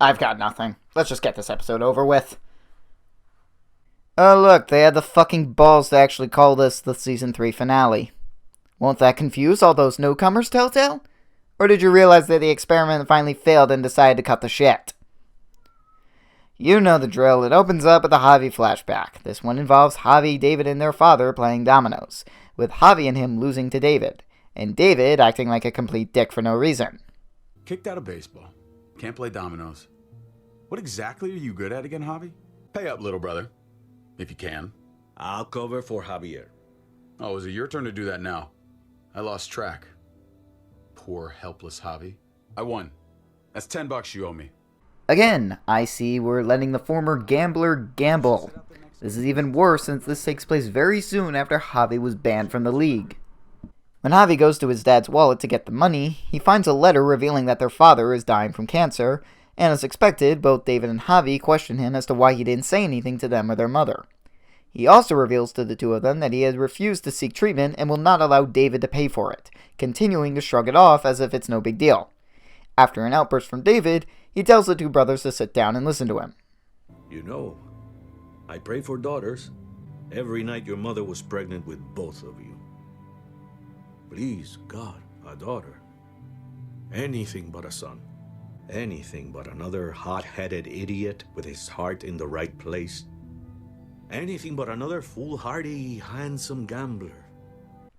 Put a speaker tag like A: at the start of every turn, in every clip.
A: I've got nothing. Let's just get this episode over with. Oh look, they had the fucking balls to actually call this the Season 3 finale. Won't that confuse all those newcomers, Telltale? Or did you realize that the experiment finally failed and decided to cut the shit? You know the drill. It opens up with a Javi flashback. This one involves Javi, David, and their father playing dominoes, with Javi and him losing to David, and David acting like a complete dick for no reason.
B: Kicked out of baseball. Can't play dominoes. What exactly are you good at again, Javi? Pay up, little brother. If you can.
C: I'll cover for Javier.
B: Oh, is it your turn to do that now? I lost track. Poor, helpless Javi. I won. That's $10 you owe me.
A: Again, I see we're letting the former gambler gamble. This is even worse since this takes place very soon after Javi was banned from the league. When Javi goes to his dad's wallet to get the money, he finds a letter revealing that their father is dying from cancer, and as expected, both David and Javi question him as to why he didn't say anything to them or their mother. He also reveals to the two of them that he has refused to seek treatment and will not allow David to pay for it, continuing to shrug it off as if it's no big deal. After an outburst from David, he tells the two brothers to sit down and listen to him.
C: You know, I pray for daughters. Every night your mother was pregnant with both of you. Please, God, a daughter. Anything but a son. Anything but another hot-headed idiot with his heart in the right place. Anything but another foolhardy, handsome gambler.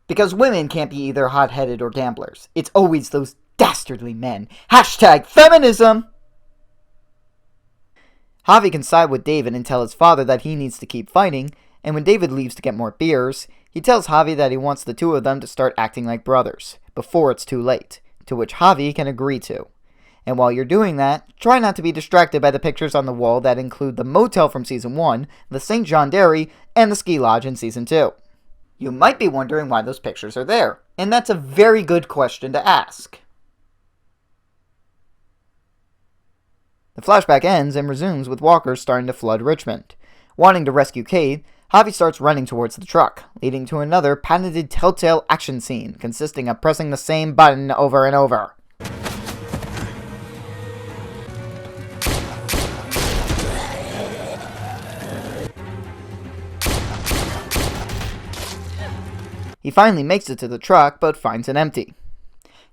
A: Because women can't be either hot-headed or gamblers. It's always those dastardly men. #feminism! Javi can side with David and tell his father that he needs to keep fighting, and when David leaves to get more beers, he tells Javi that he wants the two of them to start acting like brothers, before it's too late, to which Javi can agree to. And while you're doing that, try not to be distracted by the pictures on the wall that include the motel from Season 1, the St. John Dairy, and the ski lodge in Season 2. You might be wondering why those pictures are there, and that's a very good question to ask. The flashback ends and resumes with walkers starting to flood Richmond. Wanting to rescue Kate, Javi starts running towards the truck, leading to another patented Telltale action scene consisting of pressing the same button over and over. He finally makes it to the truck, but finds it empty.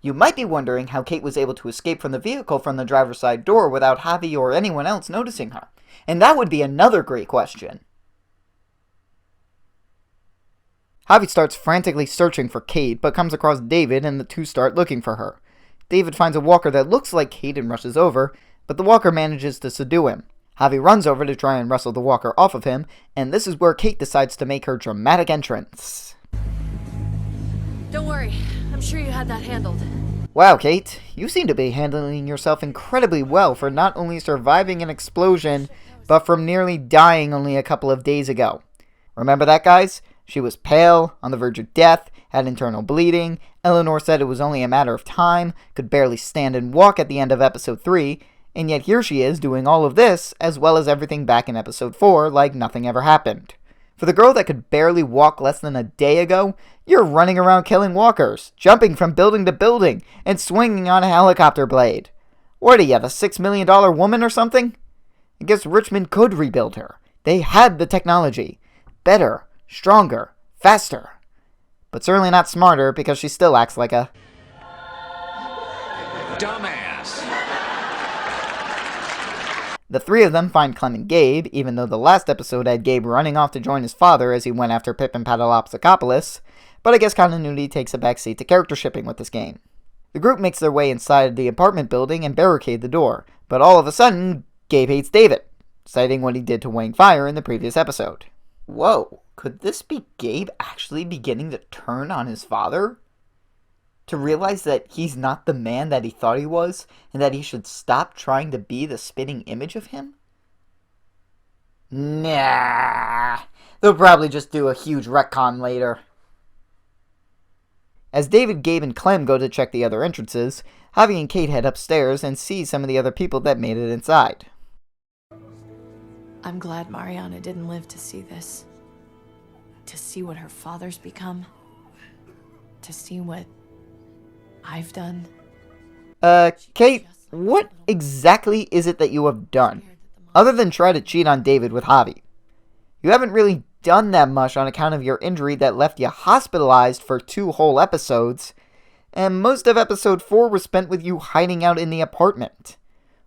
A: You might be wondering how Kate was able to escape from the vehicle from the driver's side door without Javi or anyone else noticing her. And that would be another great question. Javi starts frantically searching for Kate, but comes across David and the two start looking for her. David finds a walker that looks like Kate and rushes over, but the walker manages to subdue him. Javi runs over to try and wrestle the walker off of him, and this is where Kate decides to make her dramatic entrance.
D: Don't worry, I'm sure you had that handled.
A: Wow, Kate, you seem to be handling yourself incredibly well for not only surviving an explosion, but from nearly dying only a couple of days ago. Remember that, guys? She was pale, on the verge of death, had internal bleeding, Eleanor said it was only a matter of time, could barely stand and walk at the end of episode 3, and yet here she is doing all of this, as well as everything back in episode 4, like nothing ever happened. For the girl that could barely walk less than a day ago, you're running around killing walkers, jumping from building to building, and swinging on a helicopter blade. What are you, the $6 million woman or something? I guess Richmond could rebuild her. They had the technology. Better, stronger, faster. But certainly not smarter, because she still acts like a
C: Dumbass!
A: The three of them find Clem and Gabe, even though the last episode had Gabe running off to join his father as he went after Pip and Patalopsicopoulos, but I guess continuity takes a backseat to character shipping with this game. The group makes their way inside the apartment building and barricade the door, but all of a sudden, Gabe hates David, citing what he did to Wayne Fire in the previous episode. Whoa, could this be Gabe actually beginning to turn on his father? To realize that he's not the man that he thought he was, and that he should stop trying to be the spitting image of him? Nah, they'll probably just do a huge retcon later. As David, Gabe, and Clem go to check the other entrances, Javi and Kate head upstairs and see some of the other people that made it inside.
D: I'm glad Mariana didn't live to see this. To see what her father's become. To see what I've done.
A: Kate, what exactly is it that you have done, other than try to cheat on David with Javi? You haven't really done that much on account of your injury that left you hospitalized for 2 whole episodes, and most of episode 4 was spent with you hiding out in the apartment.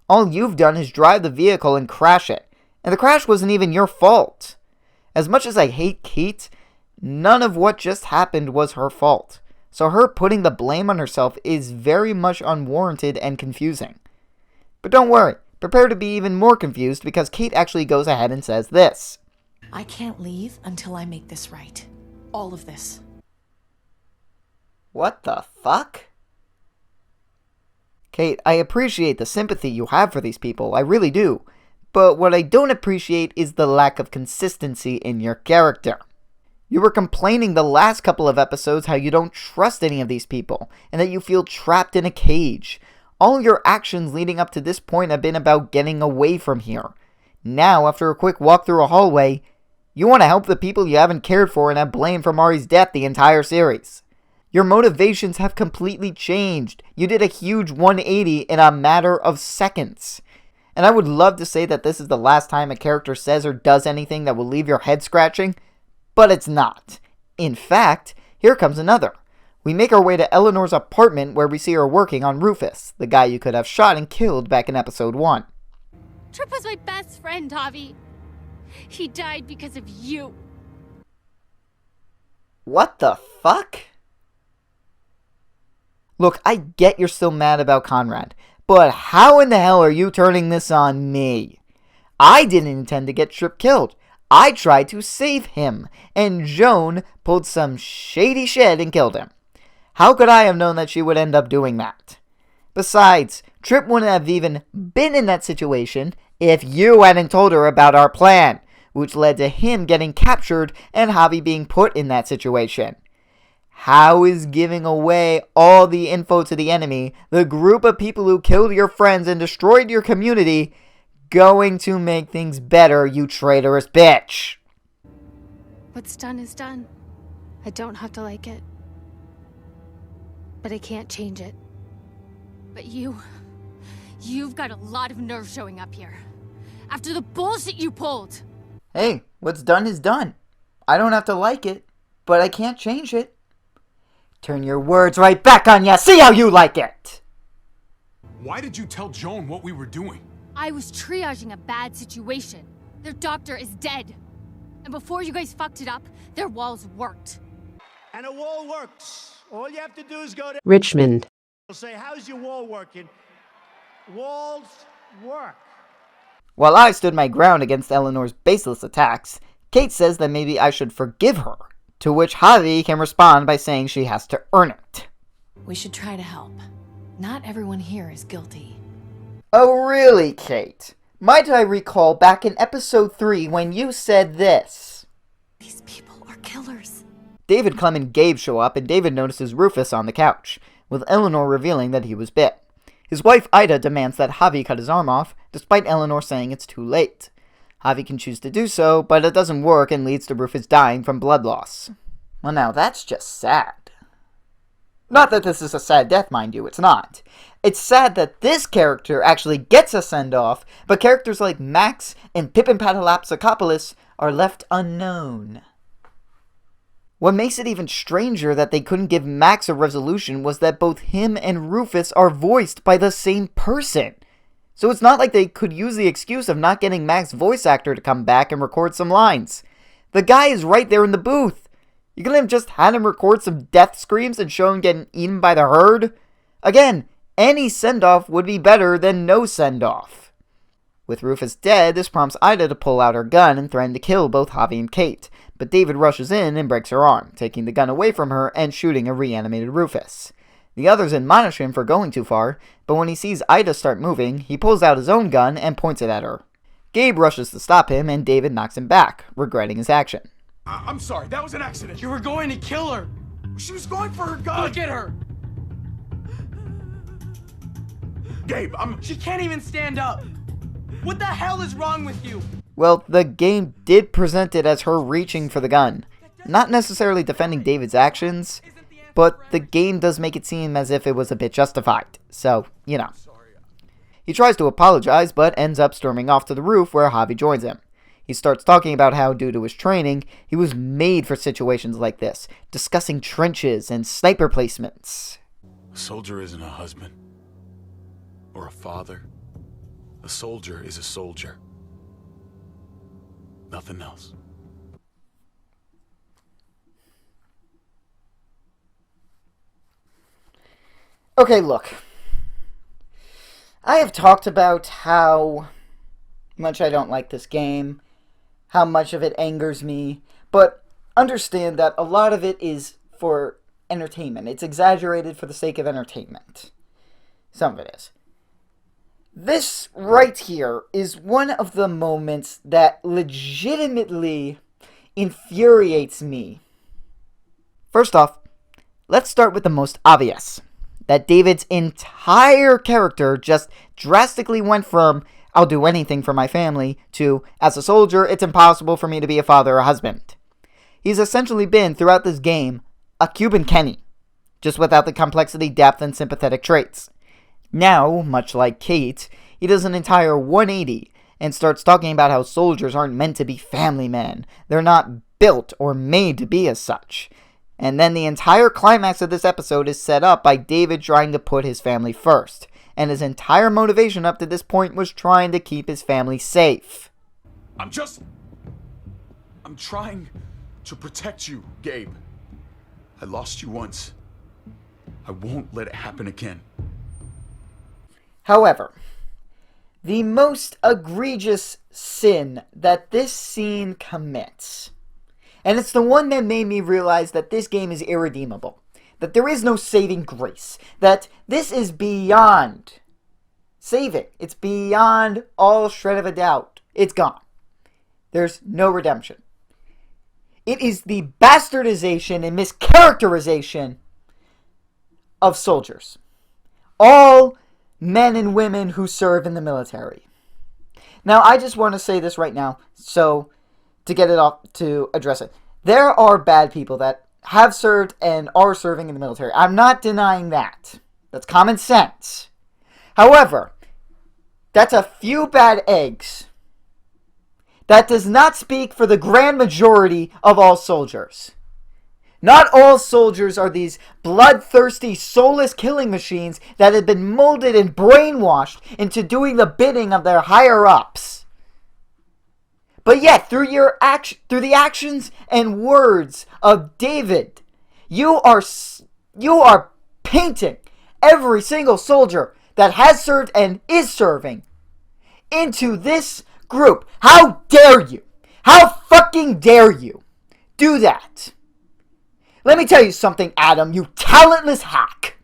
A: All you've done is drive the vehicle and crash it, and the crash wasn't even your fault. As much as I hate Kate, none of what just happened was her fault, so her putting the blame on herself is very much unwarranted and confusing. But don't worry, prepare to be even more confused because Kate actually goes ahead and says this.
D: I can't leave until I make this right. All of this.
A: What the fuck? Kate, I appreciate the sympathy you have for these people, I really do. But what I don't appreciate is the lack of consistency in your character. You were complaining the last couple of episodes how you don't trust any of these people, and that you feel trapped in a cage. All your actions leading up to this point have been about getting away from here. Now, after a quick walk through a hallway, you want to help the people you haven't cared for and have blamed for Mari's death the entire series. Your motivations have completely changed. You did a huge 180 in a matter of seconds. And I would love to say that this is the last time a character says or does anything that will leave your head scratching, but it's not. In fact, here comes another. We make our way to Eleanor's apartment where we see her working on Rufus, the guy you could have shot and killed back in episode 1.
E: Tripp was my best friend, Javi. He died because of you.
A: What the fuck? Look, I get you're still mad about Conrad, but how in the hell are you turning this on me? I didn't intend to get Tripp killed. I tried to save him, and Joan pulled some shady shit and killed him. How could I have known that she would end up doing that? Besides, Tripp wouldn't have even been in that situation if you hadn't told her about our plan, which led to him getting captured and Javi being put in that situation. How is giving away all the info to the enemy, the group of people who killed your friends and destroyed your community, going to make things better, you traitorous bitch?
E: What's done is done. I don't have to like it. But I can't change it. But you've got a lot of nerve showing up here. After the bullshit you pulled.
A: Hey, what's done is done. I don't have to like it, but I can't change it. Turn your words right back on ya. See how you like it.
B: Why did you tell Joan what we were doing?
E: I was triaging a bad situation. Their doctor is dead. And before you guys fucked it up, their walls worked.
F: And a wall works. All you have to do is go to
G: Richmond.
F: say, how's your wall working? Walls work.
A: While I stood my ground against Eleanor's baseless attacks, Kate says that maybe I should forgive her, to which Javi can respond by saying she has to earn it.
D: We should try to help. Not everyone here is guilty.
A: Oh really, Kate? Might I recall back in episode 3 when you said this?
D: These people are killers.
A: David, Clem, and Gabe show up, and David notices Rufus on the couch, with Eleanor revealing that he was bit. His wife Ida demands that Javi cut his arm off, despite Eleanor saying it's too late. Javi can choose to do so, but it doesn't work and leads to Rufus dying from blood loss. Well, now that's just sad. Not that this is a sad death, mind you, it's not. It's sad that this character actually gets a send-off, but characters like Max and Pippin Patalapsakopoulos are left unknown. What makes it even stranger that they couldn't give Max a resolution was that both him and Rufus are voiced by the same person. So it's not like they could use the excuse of not getting Max's voice actor to come back and record some lines. The guy is right there in the booth. You couldn't have just had him record some death screams and show him getting eaten by the herd? Again, any send-off would be better than no send-off. With Rufus dead, this prompts Ida to pull out her gun and threaten to kill both Javi and Kate, but David rushes in and breaks her arm, taking the gun away from her and shooting a reanimated Rufus. The others admonish him for going too far, but when he sees Ida start moving, he pulls out his own gun and points it at her. Gabe rushes to stop him, and David knocks him back, regretting his action.
B: I'm sorry, that was an accident.
H: You were going to kill her.
B: She was going for her gun.
H: Look at her.
B: Gabe,
H: She can't even stand up. What the hell is wrong with you?
A: Well, the game did present it as her reaching for the gun. Not necessarily defending David's actions, but the game does make it seem as if it was a bit justified. So, you know. He tries to apologize, but ends up storming off to the roof where Javi joins him. He starts talking about how, due to his training, he was made for situations like this, discussing trenches and sniper placements.
B: A soldier isn't a husband or a father. A soldier is a soldier. Nothing else.
A: Okay, look. I have talked about how much I don't like this game, how much of it angers me, but understand that a lot of it is for entertainment. It's exaggerated for the sake of entertainment. Some of it is. This right here is one of the moments that legitimately infuriates me. First off, let's start with the most obvious. That David's entire character just drastically went from, I'll do anything for my family, to, as a soldier, it's impossible for me to be a father or a husband. He's essentially been, throughout this game, a Cuban Kenny, just without the complexity, depth, and sympathetic traits. Now, much like Kate, he does an entire 180 and starts talking about how soldiers aren't meant to be family men. They're not built or made to be as such. And then the entire climax of this episode is set up by David trying to put his family first. And his entire motivation up to this point was trying to keep his family safe.
B: I'm trying to protect you, Gabe. I lost you once. I won't let it happen again.
A: However, the most egregious sin that this scene commits, and it's the one that made me realize that this game is irredeemable, that there is no saving grace, that this is beyond saving. It's beyond all shred of a doubt. It's gone. There's no redemption. It is the bastardization and mischaracterization of soldiers. All men and women who serve in the military. Now, I just want to say this right now, so to get it off, to address it. There are bad people that have served and are serving in the military. I'm not denying that. That's common sense. However, that's a few bad eggs. That does not speak for the grand majority of all soldiers. Not all soldiers are these bloodthirsty, soulless killing machines that have been molded and brainwashed into doing the bidding of their higher-ups. But yet, through the actions and words of David, you are painting every single soldier that has served and is serving into this group. How dare you? How fucking dare you do that? Let me tell you something, Adam, you talentless hack.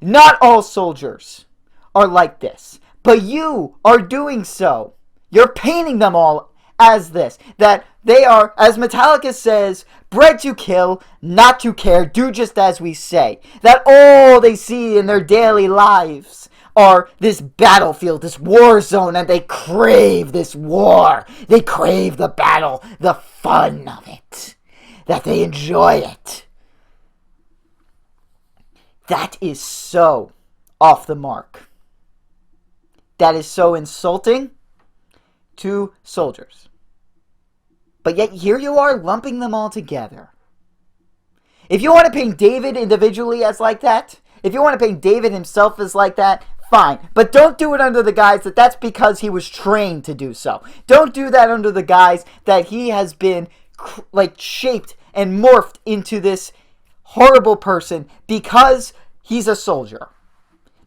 A: Not all soldiers are like this, but you are doing so. You're painting them all as this. That they are, as Metallica says, bred to kill, not to care, do just as we say. That all they see in their daily lives are this battlefield, this war zone, and they crave this war. They crave the battle, the fun of it. That they enjoy it. That is so off the mark. That is so insulting to soldiers. But yet here you are lumping them all together. If you want to paint David individually as like that, if you want to paint David himself as like that, fine. But don't do it under the guise that that's because he was trained to do so. Don't do that under the guise that he has been shaped and morphed into this horrible person because he's a soldier.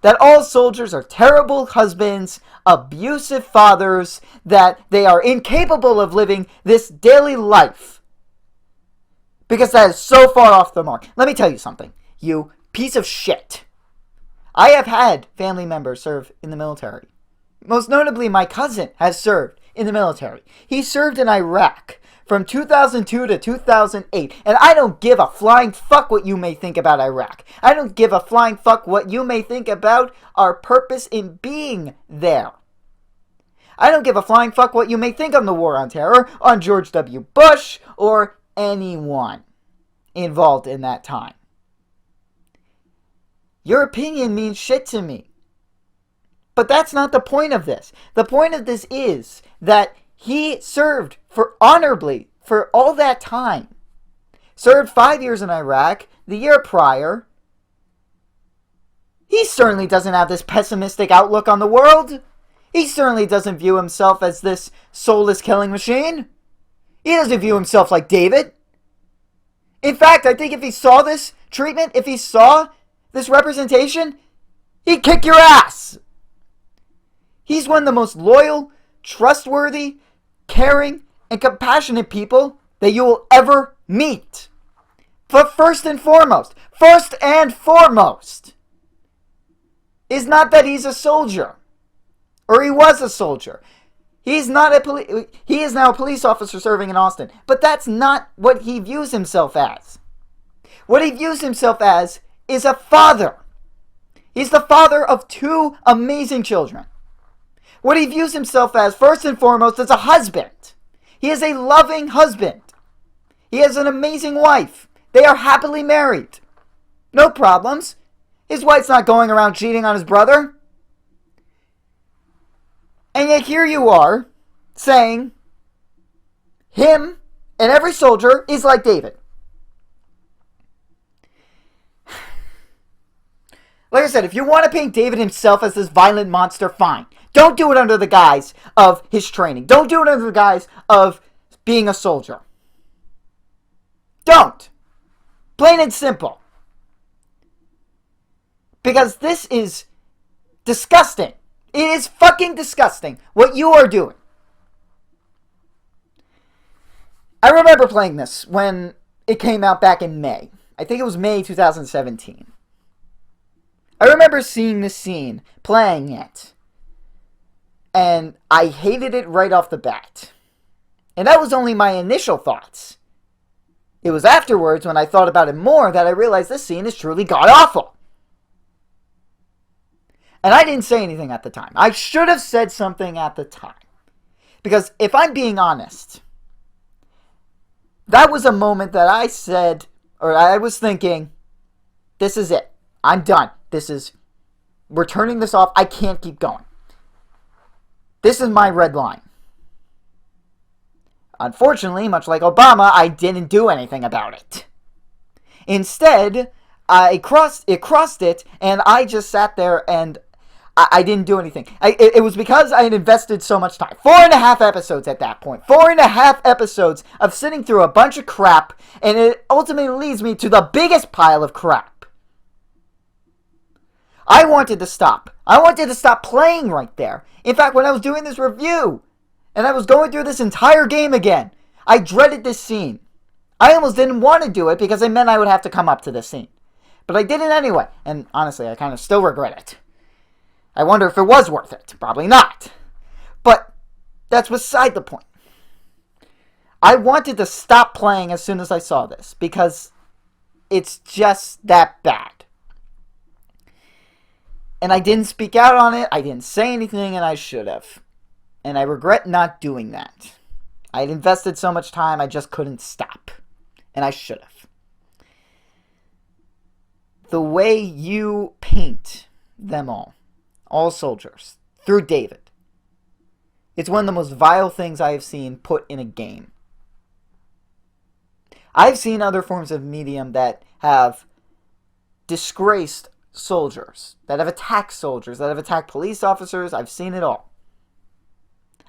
A: That all soldiers are terrible husbands, abusive fathers, that they are incapable of living this daily life. Because that is so far off the mark. Let me tell you something, you piece of shit. I have had family members serve in the military. Most notably, my cousin has served in the military. He served in Iraq from 2002 to 2008. And I don't give a flying fuck what you may think about Iraq. I don't give a flying fuck what you may think about our purpose in being there. I don't give a flying fuck what you may think on the War on Terror, on George W. Bush, or anyone involved in that time. Your opinion means shit to me. But that's not the point of this. The point of this is that he served honorably for all that time. Served 5 years in Iraq, the year prior. He certainly doesn't have this pessimistic outlook on the world. He certainly doesn't view himself as this soulless killing machine. He doesn't view himself like David. In fact, I think if he saw this treatment, if he saw this representation, he'd kick your ass. He's one of the most loyal, trustworthy, caring, and compassionate people that you will ever meet. But first and foremost, is not that he's a soldier, or he was a soldier. He is now a police officer serving in Austin, but that's not what he views himself as. What he views himself as is a father. He's the father of 2 amazing children. What he views himself as, first and foremost, is a husband. He is a loving husband. He has an amazing wife. They are happily married. No problems. His wife's not going around cheating on his brother. And yet here you are saying him and every soldier is like David. Like I said, if you want to paint David himself as this violent monster, fine. Don't do it under the guise of his training. Don't do it under the guise of being a soldier. Don't. Plain and simple. Because this is disgusting. It is fucking disgusting what you are doing. I remember playing this when it came out back in May. I think it was May 2017. I remember seeing this scene, playing it, and I hated it right off the bat. And that was only my initial thoughts. It was afterwards, when I thought about it more, that I realized this scene is truly god-awful. And I didn't say anything at the time. I should have said something at the time. Because if I'm being honest, that was a moment that I said, or I was thinking, this is it. I'm done. We're turning this off. I can't keep going. This is my red line. Unfortunately, much like Obama, I didn't do anything about it. Instead, it crossed it, and I just sat there and I didn't do anything. It was because I had invested so much time. 4.5 episodes at that point. 4.5 episodes of sitting through a bunch of crap, and it ultimately leads me to the biggest pile of crap. I wanted to stop. I wanted to stop playing right there. In fact, when I was doing this review, and I was going through this entire game again, I dreaded this scene. I almost didn't want to do it because it meant I would have to come up to this scene. But I did it anyway, and honestly, I kind of still regret it. I wonder if it was worth it. Probably not. But that's beside the point. I wanted to stop playing as soon as I saw this, because it's just that bad. And I didn't speak out on it, I didn't say anything, and I should have. And I regret not doing that. I had invested so much time, I just couldn't stop. And I should have. The way you paint them all soldiers, through David, it's one of the most vile things I have seen put in a game. I've seen other forms of medium that have disgraced soldiers, that have attacked soldiers, that have attacked police officers. I've seen it all.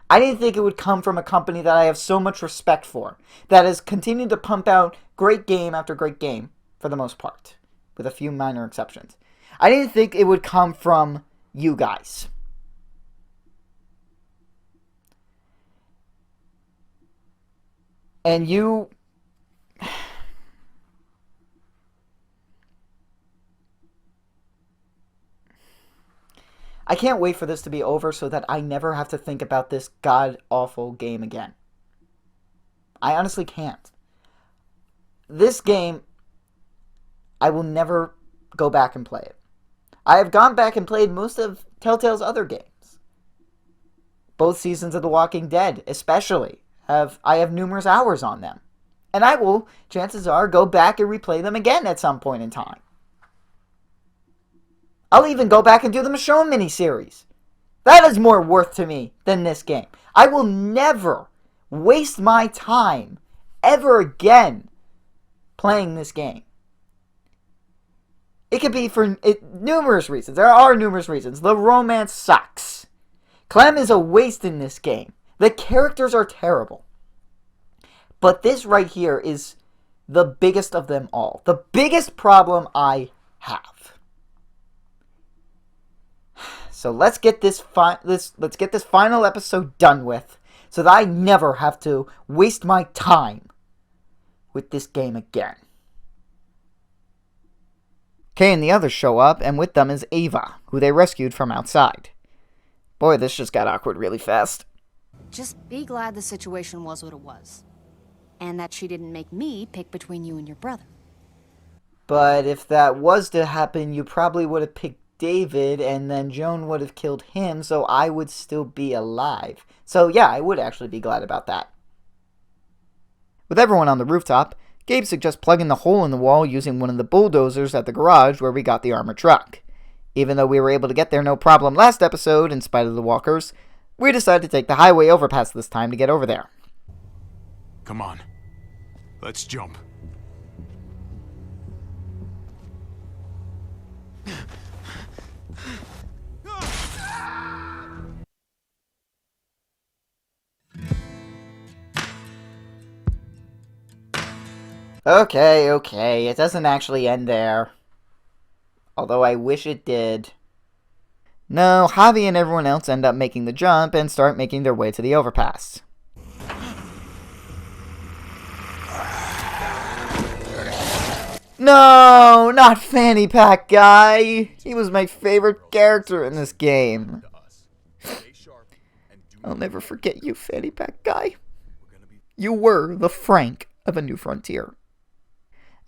A: I didn't think it would come from a company that I have so much respect for, that has continued to pump out great game after great game, for the most part, with a few minor exceptions. I didn't think it would come from you guys. And you... I can't wait for this to be over so that I never have to think about this god-awful game again. I honestly can't. This game, I will never go back and play it. I have gone back and played most of Telltale's other games. Both seasons of The Walking Dead, especially, I have numerous hours on them. And I will, chances are, go back and replay them again at some point in time. I'll even go back and do the Michonne miniseries. That is more worth to me than this game. I will never waste my time ever again playing this game. It could be for numerous reasons. There are numerous reasons. The romance sucks. Clem is a waste in this game. The characters are terrible. But this right here is the biggest of them all. The biggest problem I have. So let's get this final episode done with, so that I never have to waste my time with this game again. Kay and the others show up, and with them is Ava, who they rescued from outside. Boy, this just got awkward really fast.
G: Just be glad the situation was what it was. And that she didn't make me pick between you and your brother.
A: But if that was to happen, you probably would have picked David, and then Joan would have killed him, so I would still be alive. So yeah, I would actually be glad about that. With everyone on the rooftop, Gabe suggests plugging the hole in the wall using one of the bulldozers at the garage where we got the armored truck. Even though we were able to get there no problem last episode, in spite of the walkers, we decided to take the highway overpass this time to get over there.
B: Come on. Let's jump.
A: Okay, it doesn't actually end there. Although I wish it did. No, Javi and everyone else end up making the jump and start making their way to the overpass. No, not Fanny Pack Guy. He was my favorite character in this game. I'll never forget you, Fanny Pack Guy. You were the Frank of A New Frontier.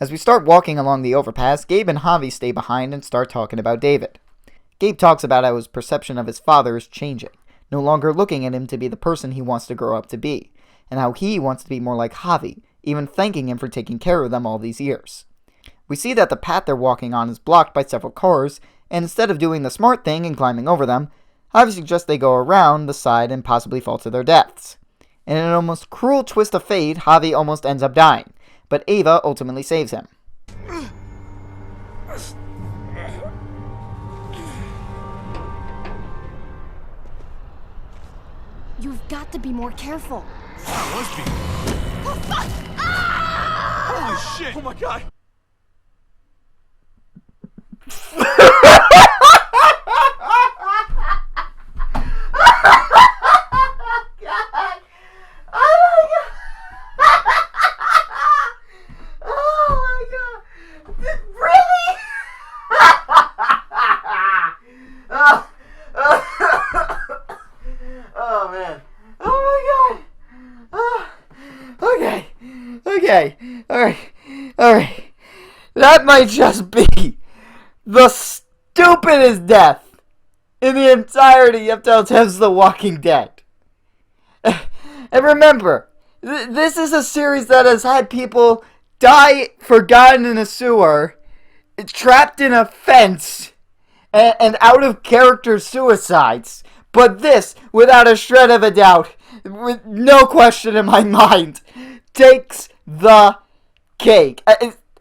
A: As we start walking along the overpass, Gabe and Javi stay behind and start talking about David. Gabe talks about how his perception of his father is changing, no longer looking at him to be the person he wants to grow up to be, and how he wants to be more like Javi, even thanking him for taking care of them all these years. We see that the path they're walking on is blocked by several cars, and instead of doing the smart thing and climbing over them, Javi suggests they go around the side and possibly fall to their deaths. In an almost cruel twist of fate, Javi almost ends up dying, but Ava ultimately saves him.
G: You've got to be more careful.
B: Oh, fuck! Ah! Holy shit! Oh my god!
A: Alright. That might just be the stupidest death in the entirety of Telltale's The Walking Dead. And remember, this is a series that has had people die forgotten in a sewer, trapped in a fence, and out of character suicides. But this, without a shred of a doubt, with no question in my mind, takes the cake.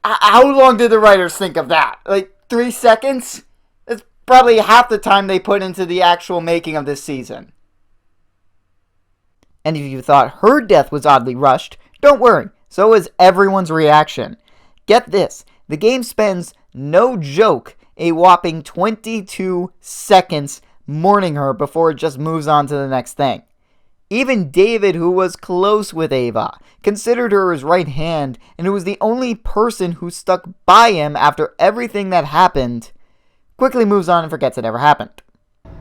A: How long did the writers think of that? Like 3 seconds? It's probably half the time they put into the actual making of this season. And if you thought her death was oddly rushed, don't worry, so is everyone's reaction. Get this, the game spends, no joke, a whopping 22 seconds mourning her before it just moves on to the next thing. Even David, who was close with Ava, considered her his right hand, and who was the only person who stuck by him after everything that happened, quickly moves on and forgets it ever happened.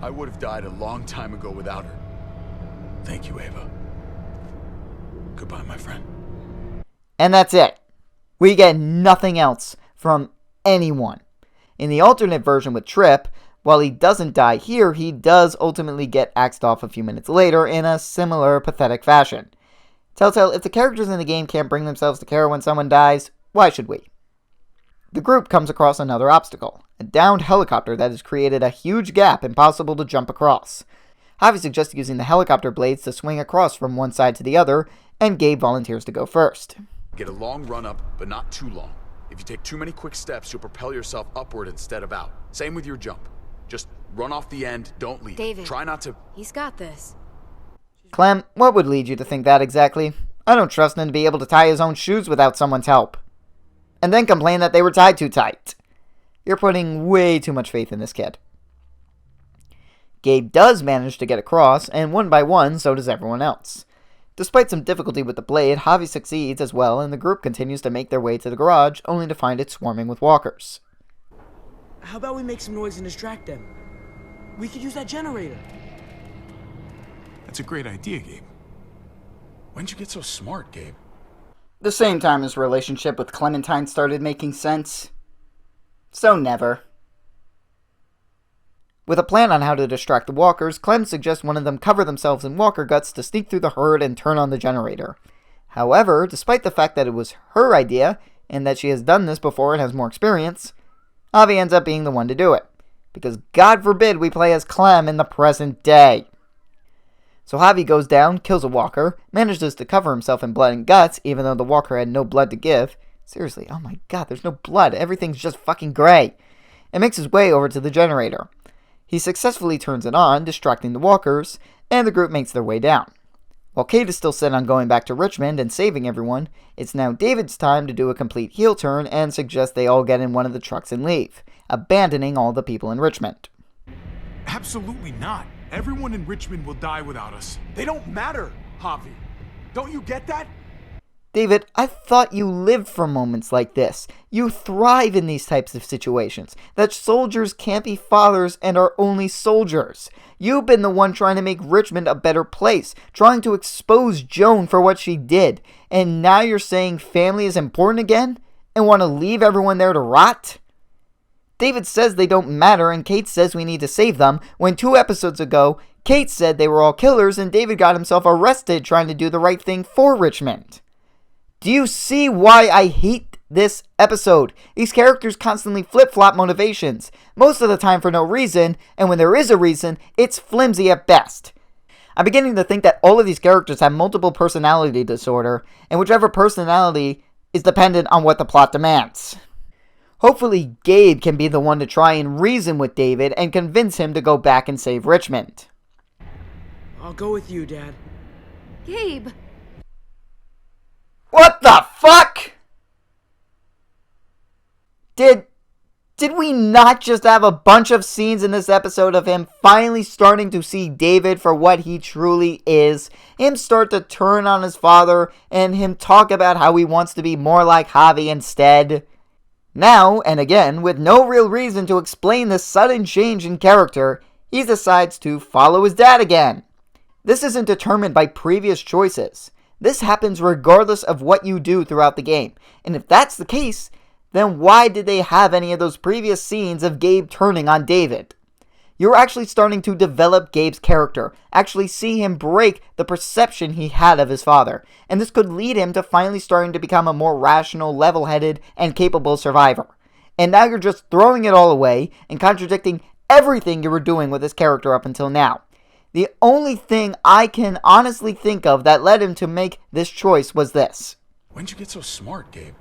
B: I would have died a long time ago without her. Thank you, Ava. Goodbye, my friend.
A: And that's it. We get nothing else from anyone. In the alternate version with Tripp, while he doesn't die here, he does ultimately get axed off a few minutes later in a similar pathetic fashion. Telltale, if the characters in the game can't bring themselves to care when someone dies, why should we? The group comes across another obstacle, a downed helicopter that has created a huge gap impossible to jump across. Javi suggests using the helicopter blades to swing across from one side to the other, and Gabe volunteers to go first.
B: Get a long run up, but not too long. If you take too many quick steps, you'll propel yourself upward instead of out. Same with your jump. Just run off the end, don't leave.
G: David.
B: Try not to...
G: He's got this.
A: Clem, what would lead you to think that exactly? I don't trust him to be able to tie his own shoes without someone's help. And then complain that they were tied too tight. You're putting way too much faith in this kid. Gabe does manage to get across, and one by one, so does everyone else. Despite some difficulty with the blade, Javi succeeds as well, and the group continues to make their way to the garage, only to find it swarming with walkers.
H: How about we make some noise and distract them? We could use that generator.
B: That's a great idea, Gabe. When'd you get so smart, Gabe?
A: The same time his relationship with Clementine started making sense. So never. With a plan on how to distract the walkers, Clem suggests one of them cover themselves in walker guts to sneak through the herd and turn on the generator. However, despite the fact that it was her idea, and that she has done this before and has more experience, Javi ends up being the one to do it. Because God forbid we play as Clem in the present day. So Javi goes down, kills a walker, manages to cover himself in blood and guts, even though the walker had no blood to give. Seriously, oh my god, there's no blood, everything's just fucking gray. And makes his way over to the generator. He successfully turns it on, distracting the walkers, and the group makes their way down. While Kate is still set on going back to Richmond and saving everyone, it's now David's time to do a complete heel turn and suggest they all get in one of the trucks and leave, abandoning all the people in Richmond.
I: Absolutely not. Everyone in Richmond will die without us.
F: They don't matter, Javi. Don't you get that?
A: David, I thought you lived for moments like this. You thrive in these types of situations. That soldiers can't be fathers and are only soldiers. You've been the one trying to make Richmond a better place, trying to expose Joan for what she did. And now you're saying family is important again? And want to leave everyone there to rot? David says they don't matter and Kate says we need to save them, when 2 episodes ago, Kate said they were all killers and David got himself arrested trying to do the right thing for Richmond. Do you see why I hate this episode? These characters constantly flip-flop motivations, most of the time for no reason, and when there is a reason, it's flimsy at best. I'm beginning to think that all of these characters have multiple personality disorder, and whichever personality is dependent on what the plot demands. Hopefully Gabe can be the one to try and reason with David and convince him to go back and save Richmond.
H: I'll go with you, Dad.
E: Gabe!
A: What the fuck? Did we not just have a bunch of scenes in this episode of him finally starting to see David for what he truly is? Him start to turn on his father and him talk about how he wants to be more like Javi instead? Now, and again, with no real reason to explain this sudden change in character, he decides to follow his dad again. This isn't determined by previous choices. This happens regardless of what you do throughout the game. And if that's the case, then why did they have any of those previous scenes of Gabe turning on David? You're actually starting to develop Gabe's character, actually see him break the perception he had of his father. And this could lead him to finally starting to become a more rational, level-headed, and capable survivor. And now you're just throwing it all away and contradicting everything you were doing with his character up until now. The only thing I can honestly think of that led him to make this choice was this.
B: When'd you get so smart, Gabe?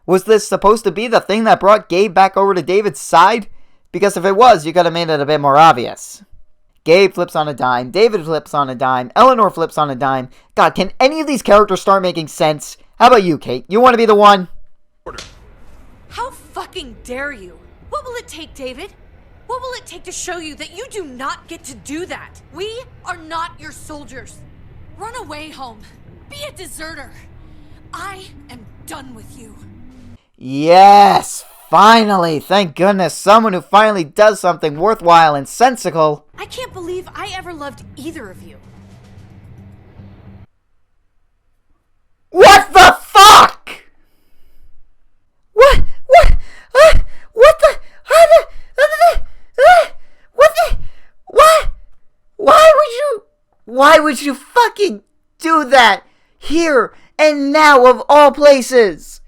A: Was this supposed to be the thing that brought Gabe back over to David's side? Because if it was, you could have made it a bit more obvious. Gabe flips on a dime, David flips on a dime, Eleanor flips on a dime. God, can any of these characters start making sense? How about you, Kate? You want to be the one?
B: Order.
J: How fucking dare you? What will it take, David? What will it take to show you that you do not get to do that? We are not your soldiers. Run away home. Be a deserter. I am done with you.
A: Yes! Finally! Thank goodness, someone who finally does something worthwhile and sensical.
J: I can't believe I ever loved either of you.
A: What the fuck? What the? What the? What? Why would you fucking do that? Here and now of all places?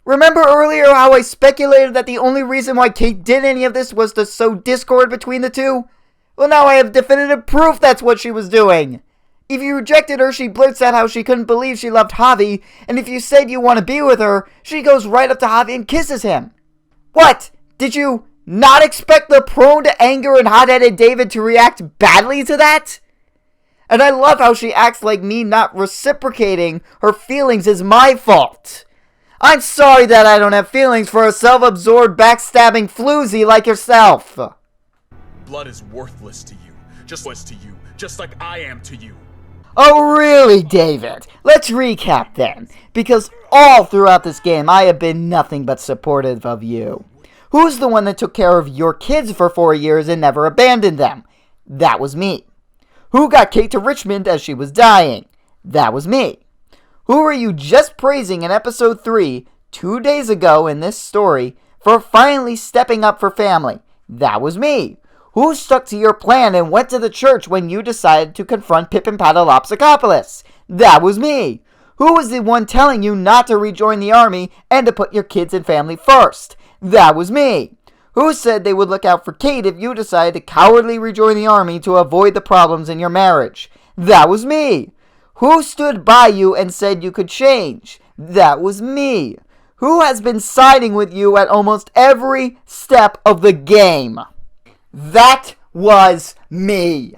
A: Remember earlier how I speculated that the only reason why Kate did any of this was to sow discord between the two? Well, now I have definitive proof that's what she was doing. If you rejected her, she blurts out how she couldn't believe she loved Javi, and if you said you want to be with her, she goes right up to Javi and kisses him. What? Did you not expect the prone to anger and hot-headed David to react badly to that? And I love how she acts like me not reciprocating her feelings is my fault. I'm sorry that I don't have feelings for a self-absorbed, backstabbing floozy like yourself.
I: Blood is worthless to you, just like I am to you.
A: Oh really, David? Let's recap then, because all throughout this game I have been nothing but supportive of you. Who's the one that took care of your kids for 4 years and never abandoned them? That was me. Who got Kate to Richmond as she was dying? That was me. Who were you just praising in episode 3, 2 days ago in this story, for finally stepping up for family? That was me. Who stuck to your plan and went to the church when you decided to confront Pippin Patalopsicopoulos? That was me. Who was the one telling you not to rejoin the army and to put your kids and family first? That was me. Who said they would look out for Kate if you decided to cowardly rejoin the army to avoid the problems in your marriage? That was me. Who stood by you and said you could change? That was me. Who has been siding with you at almost every step of the game? That was me.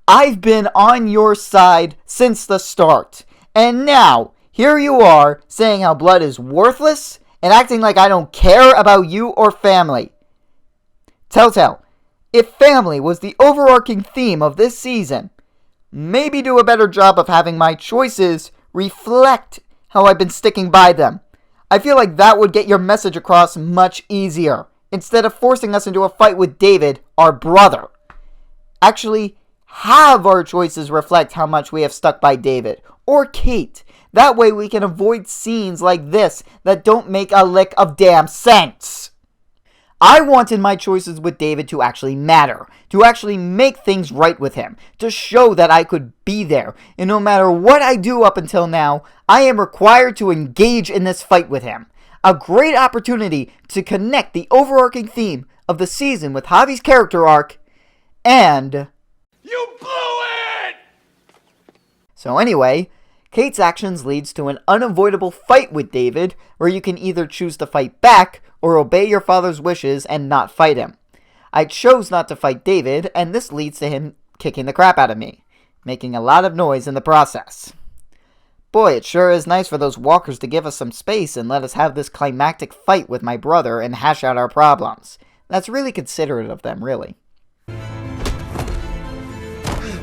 A: I've been on your side since the start. And now, here you are saying how blood is worthless and acting like I don't care about you or family. Telltale, if family was the overarching theme of this season, maybe do a better job of having my choices reflect how I've been sticking by them. I feel like that would get your message across much easier, instead of forcing us into a fight with David, our brother. Actually, have our choices reflect how much we have stuck by David, or Kate. That way we can avoid scenes like this that don't make a lick of damn sense. I wanted my choices with David to actually matter, to actually make things right with him, to show that I could be there, and no matter what I do up until now, I am required to engage in this fight with him. A great opportunity to connect the overarching theme of the season with Javi's character arc, and...
F: You blew it!
A: So anyway, Kate's actions leads to an unavoidable fight with David, where you can either choose to fight back, or obey your father's wishes and not fight him. I chose not to fight David, and this leads to him kicking the crap out of me, making a lot of noise in the process. Boy, it sure is nice for those walkers to give us some space and let us have this climactic fight with my brother and hash out our problems. That's really considerate of them, really.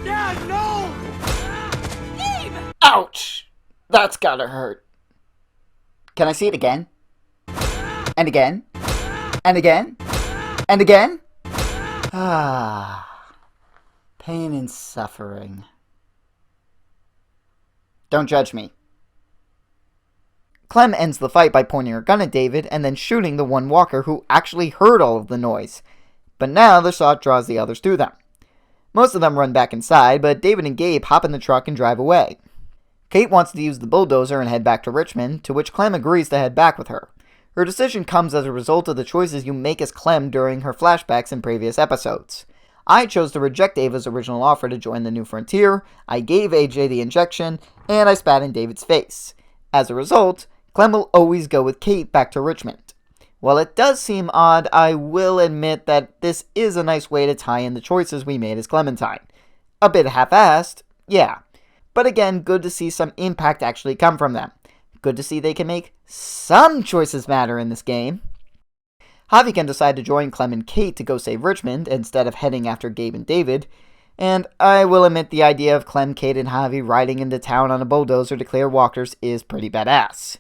F: Dad, no!
A: Ouch! That's gotta hurt. Can I see it again? And again? And again? And again? Ah. Pain and suffering. Don't judge me. Clem ends the fight by pointing her gun at David and then shooting the one walker who actually heard all of the noise. But now the shot draws the others to them. Most of them run back inside, but David and Gabe hop in the truck and drive away. Kate wants to use the bulldozer and head back to Richmond, to which Clem agrees to head back with her. Her decision comes as a result of the choices you make as Clem during her flashbacks in previous episodes. I chose to reject Ava's original offer to join the New Frontier, I gave AJ the injection, and I spat in David's face. As a result, Clem will always go with Kate back to Richmond. While it does seem odd, I will admit that this is a nice way to tie in the choices we made as Clementine. A bit half-assed, yeah. But again, good to see some impact actually come from them. Good to see they can make some choices matter in this game. Javi can decide to join Clem and Kate to go save Richmond instead of heading after Gabe and David. And I will admit the idea of Clem, Kate, and Javi riding into town on a bulldozer to clear walkers is pretty badass.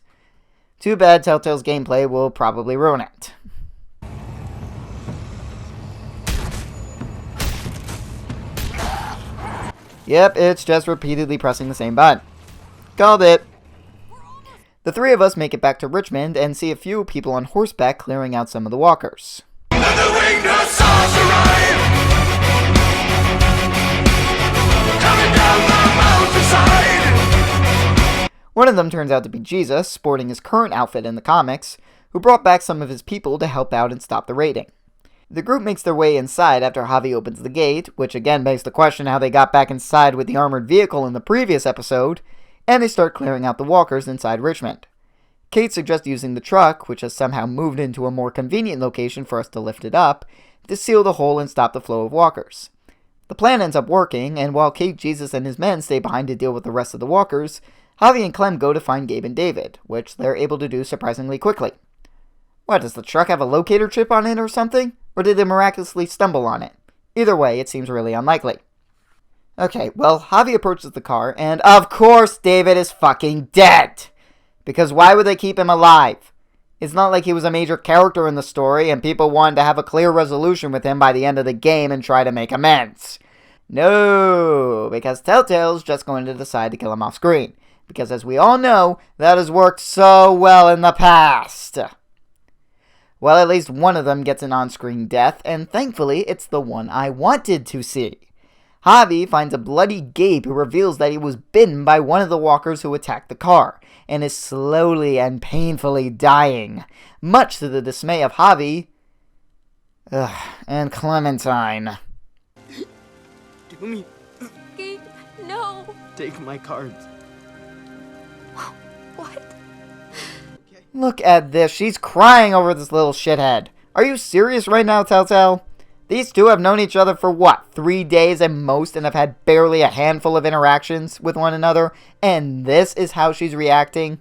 A: Too bad Telltale's gameplay will probably ruin it. Yep, it's just repeatedly pressing the same button. Called it. The three of us make it back to Richmond and see a few people on horseback clearing out some of the walkers.
F: And the winged assaults arrive! Coming down the mountainside!
A: One of them turns out to be Jesus, sporting his current outfit in the comics, who brought back some of his people to help out and stop the raiding. The group makes their way inside after Javi opens the gate, which again begs the question how they got back inside with the armored vehicle in the previous episode, and they start clearing out the walkers inside Richmond. Kate suggests using the truck, which has somehow moved into a more convenient location for us to lift it up, to seal the hole and stop the flow of walkers. The plan ends up working, and while Kate, Jesus, and his men stay behind to deal with the rest of the walkers, Javi and Clem go to find Gabe and David, which they're able to do surprisingly quickly. What, does the truck have a locator chip on it or something? Or did they miraculously stumble on it? Either way, it seems really unlikely. Okay, well, Javi approaches the car, and of course David is fucking dead! Because why would they keep him alive? It's not like he was a major character in the story, and people wanted to have a clear resolution with him by the end of the game and try to make amends. No, because Telltale's just going to decide to kill him off screen. Because as we all know, that has worked so well in the past. Well, at least one of them gets an on-screen death, and thankfully, it's the one I wanted to see. Javi finds a bloody Gabe who reveals that he was bitten by one of the walkers who attacked the car, and is slowly and painfully dying, much to the dismay of Javi and Clementine.
H: Do me.
E: Gabe, no.
H: Take my cards.
E: What?
A: Look at this, she's crying over this little shithead. Are you serious right now, Telltale? These two have known each other for what, 3 days at most, and have had barely a handful of interactions with one another, and this is how she's reacting?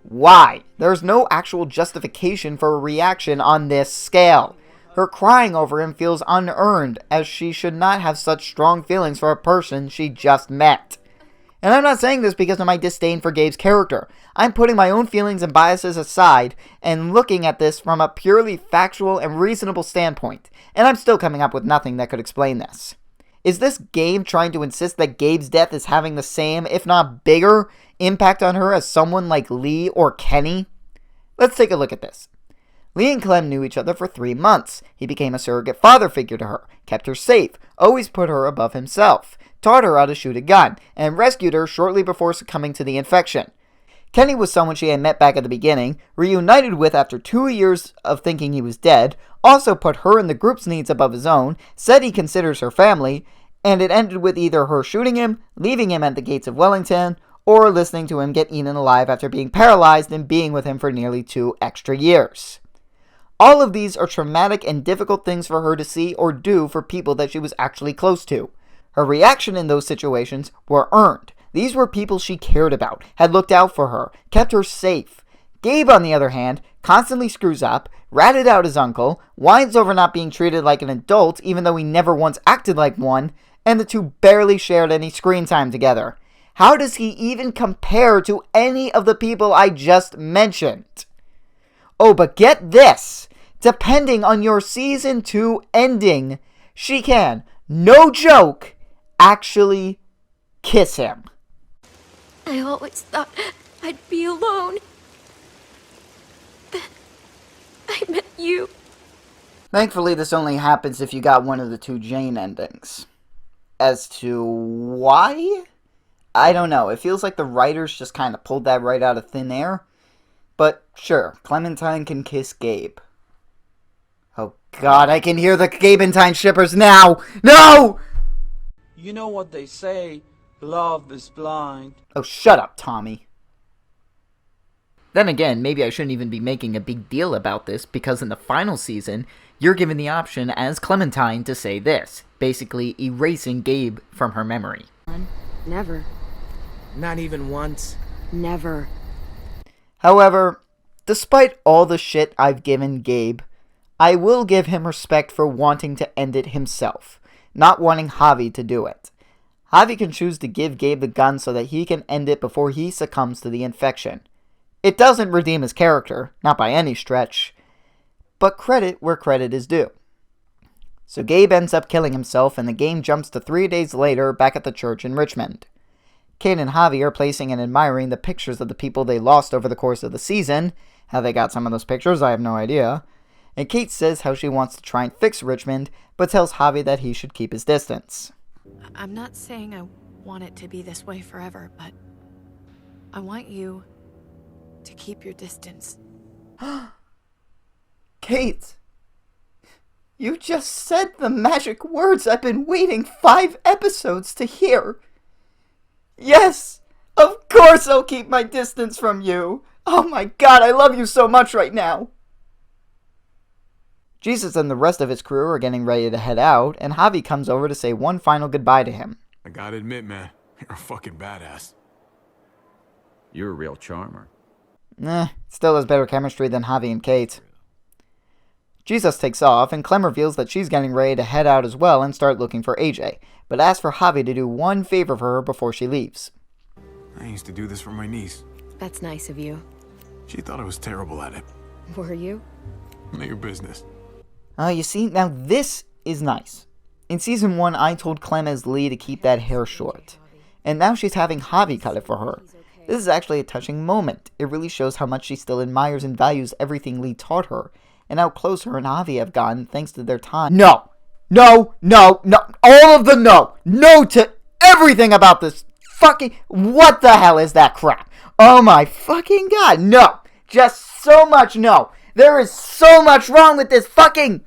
A: Why? There's no actual justification for a reaction on this scale. Her crying over him feels unearned, as she should not have such strong feelings for a person she just met. And I'm not saying this because of my disdain for Gabe's character. I'm putting my own feelings and biases aside and looking at this from a purely factual and reasonable standpoint. And I'm still coming up with nothing that could explain this. Is this game trying to insist that Gabe's death is having the same, if not bigger, impact on her as someone like Lee or Kenny? Let's take a look at this. Lee and Clem knew each other for 3 months. He became a surrogate father figure to her, kept her safe, always put her above himself, taught her how to shoot a gun, and rescued her shortly before succumbing to the infection. Kenny was someone she had met back at the beginning, reunited with after 2 years of thinking he was dead, also put her and the group's needs above his own, said he considers her family, and it ended with either her shooting him, leaving him at the gates of Wellington, or listening to him get eaten alive after being paralyzed and being with him for nearly 2 extra years. All of these are traumatic and difficult things for her to see or do for people that she was actually close to. Her reaction in those situations were earned. These were people she cared about, had looked out for her, kept her safe. Gabe, on the other hand, constantly screws up, ratted out his uncle, whines over not being treated like an adult even though he never once acted like one, and the two barely shared any screen time together. How does he even compare to any of the people I just mentioned? Oh, but get this! Depending on your Season 2 ending, she can, no joke, actually kiss him.
E: I always thought I'd be alone. Then I met you.
A: Thankfully, this only happens if you got one of the 2 Jane endings. As to why? I don't know. It feels like the writers just kind of pulled that right out of thin air. But sure, Clementine can kiss Gabe. Oh god, I can hear the Gabe-entine shippers now! No!
H: You know what they say, love is blind.
A: Oh, shut up, Tommy. Then again, maybe I shouldn't even be making a big deal about this, because in the final season, you're given the option as Clementine to say this, basically erasing Gabe from her memory.
G: Never.
H: Not even once.
G: Never.
A: However, despite all the shit I've given Gabe, I will give him respect for wanting to end it himself, not wanting Javi to do it. Javi can choose to give Gabe the gun so that he can end it before he succumbs to the infection. It doesn't redeem his character, not by any stretch, but credit where credit is due. So Gabe ends up killing himself, and the game jumps to 3 days later back at the church in Richmond. Kate and Javi are placing and admiring the pictures of the people they lost over the course of the season. How they got some of those pictures, I have no idea. And Kate says how she wants to try and fix Richmond, but tells Javi that he should keep his distance.
D: I'm not saying I want it to be this way forever, but I want you to keep your distance.
A: Kate! You just said the magic words I've been waiting 5 episodes to hear. Yes! Of course I'll keep my distance from you! Oh my god, I love you so much right now! Jesus and the rest of his crew are getting ready to head out, and Javi comes over to say one final goodbye to him.
I: I gotta admit, man, you're a fucking badass.
K: You're a real charmer.
A: Still has better chemistry than Javi and Kate. Jesus takes off, and Clem reveals that she's getting ready to head out as well and start looking for AJ, but asks for Javi to do one favor for her before she leaves.
I: I used to do this for my niece.
L: That's nice of you.
I: She thought I was terrible at it.
L: Were you?
I: None of your business.
A: You see, now this is nice. In Season 1, I told Clem as Lee to keep that hair short. And now she's having Javi cut it for her. This is actually a touching moment. It really shows how much she still admires and values everything Lee taught her, and how close her and Javi have gotten thanks to their time. No! No! No! No! All of the no! No to everything about this fucking... What the hell is that crap? Oh my fucking god, no! Just so much no! There is so much wrong with this fucking...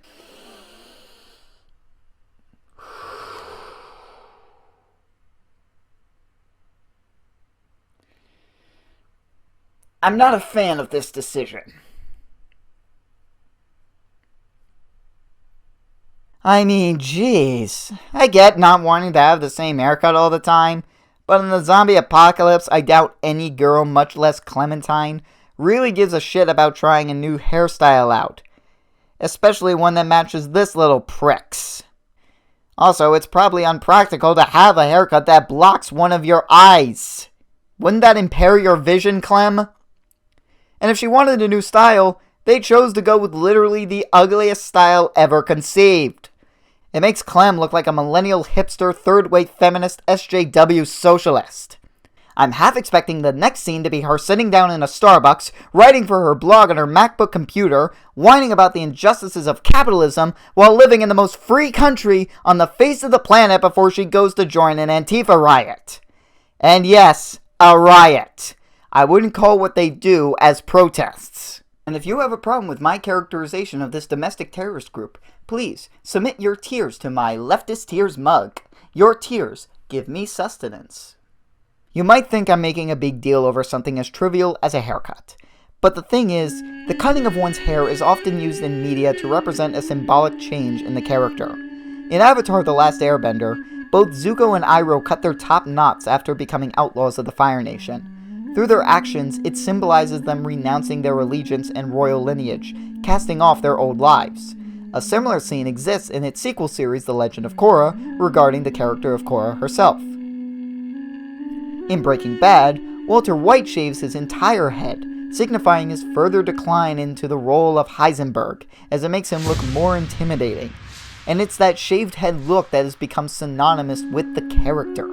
A: I'm not a fan of this decision. I mean, jeez. I get not wanting to have the same haircut all the time, but in the zombie apocalypse, I doubt any girl, much less Clementine, really gives a shit about trying a new hairstyle out. Especially one that matches this little prick's. Also, it's probably unpractical to have a haircut that blocks one of your eyes. Wouldn't that impair your vision, Clem? And if she wanted a new style, they chose to go with literally the ugliest style ever conceived. It makes Clem look like a millennial hipster, third-wave feminist SJW socialist. I'm half expecting the next scene to be her sitting down in a Starbucks, writing for her blog on her MacBook computer, whining about the injustices of capitalism while living in the most free country on the face of the planet before she goes to join an Antifa riot. And yes, a riot. I wouldn't call what they do as protests. And if you have a problem with my characterization of this domestic terrorist group, please submit your tears to my leftist tears mug. Your tears give me sustenance. You might think I'm making a big deal over something as trivial as a haircut. But the thing is, the cutting of one's hair is often used in media to represent a symbolic change in the character. In Avatar: The Last Airbender, both Zuko and Iroh cut their top knots after becoming outlaws of the Fire Nation. Through their actions, it symbolizes them renouncing their allegiance and royal lineage, casting off their old lives. A similar scene exists in its sequel series, The Legend of Korra, regarding the character of Korra herself. In Breaking Bad, Walter White shaves his entire head, signifying his further decline into the role of Heisenberg, as it makes him look more intimidating. And it's that shaved head look that has become synonymous with the character.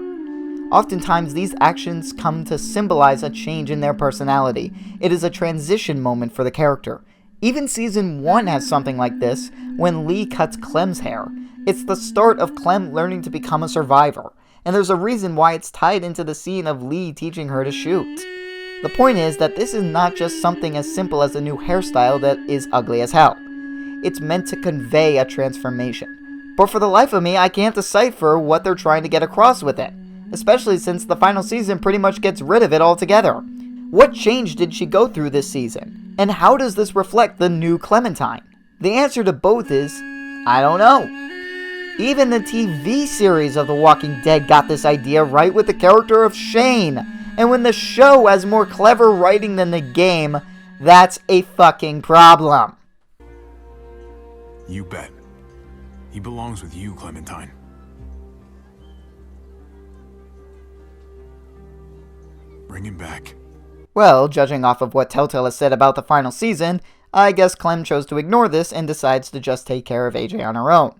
A: Oftentimes, these actions come to symbolize a change in their personality. It is a transition moment for the character. Even Season 1 has something like this, when Lee cuts Clem's hair. It's the start of Clem learning to become a survivor, and there's a reason why it's tied into the scene of Lee teaching her to shoot. The point is that this is not just something as simple as a new hairstyle that is ugly as hell. It's meant to convey a transformation. But for the life of me, I can't decipher what they're trying to get across with it. Especially since the final season pretty much gets rid of it altogether. What change did she go through this season? And how does this reflect the new Clementine? The answer to both is, I don't know. Even the TV series of The Walking Dead got this idea right with the character of Shane. And when the show has more clever writing than the game, that's a fucking problem.
I: You bet. He belongs with you, Clementine. Bring him back.
A: Well, judging off of what Telltale has said about the final season, I guess Clem chose to ignore this and decides to just take care of AJ on her own.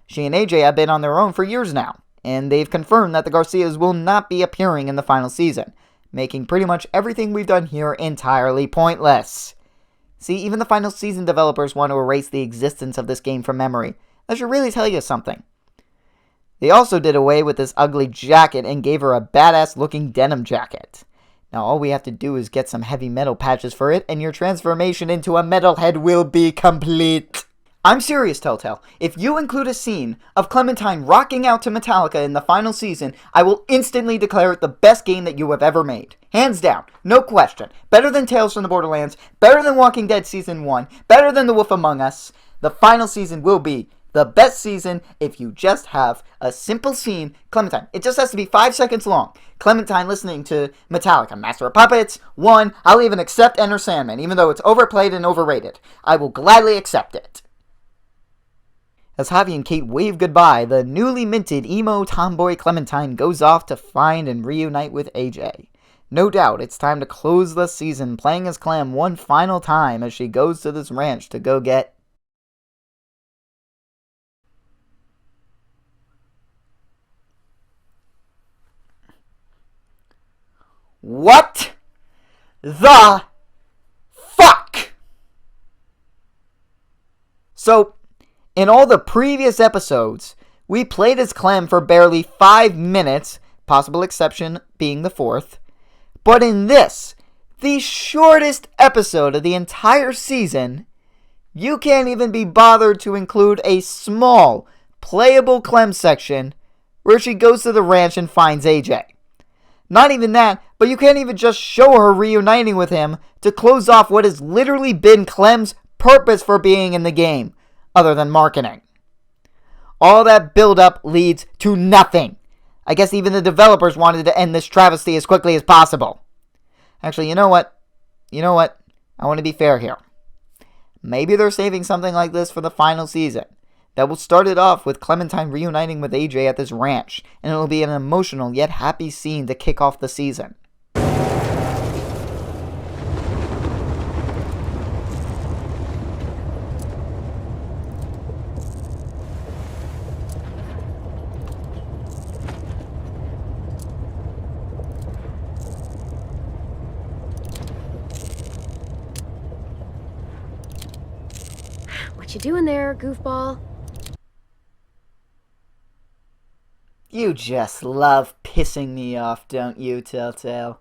A: She and AJ have been on their own for years now, and they've confirmed that the Garcias will not be appearing in the final season, making pretty much everything we've done here entirely pointless. See, even the final season developers want to erase the existence of this game from memory. That should really tell you something. They also did away with this ugly jacket and gave her a badass looking denim jacket. Now all we have to do is get some heavy metal patches for it, and your transformation into a metalhead will be complete. I'm serious, Telltale. If you include a scene of Clementine rocking out to Metallica in the final season, I will instantly declare it the best game that you have ever made. Hands down, no question. Better than Tales from the Borderlands, better than Walking Dead Season 1, better than The Wolf Among Us. The final season will be the best season if you just have a simple scene. Clementine, it just has to be 5 seconds long. Clementine listening to Metallica, Master of Puppets, 1. I'll even accept Enter Sandman, even though it's overplayed and overrated. I will gladly accept it. As Javi and Kate wave goodbye, the newly minted emo tomboy Clementine goes off to find and reunite with AJ. No doubt it's time to close the season playing as Clem one final time as she goes to this ranch to go get... What the fuck? So, in all the previous episodes, we played as Clem for barely 5 minutes, possible exception being the 4th. But in this, the shortest episode of the entire season, you can't even be bothered to include a small, playable Clem section where she goes to the ranch and finds AJ. Not even that, but you can't even just show her reuniting with him to close off what has literally been Clem's purpose for being in the game, other than marketing. All that build-up leads to nothing. I guess even the developers wanted to end this travesty as quickly as possible. Actually, you know what? I want to be fair here. Maybe they're saving something like this for the final season. That will start it off with Clementine reuniting with AJ at this ranch, and it will be an emotional yet happy scene to kick off the season.
L: What you doing there, goofball?
A: You just love pissing me off, don't you, Telltale?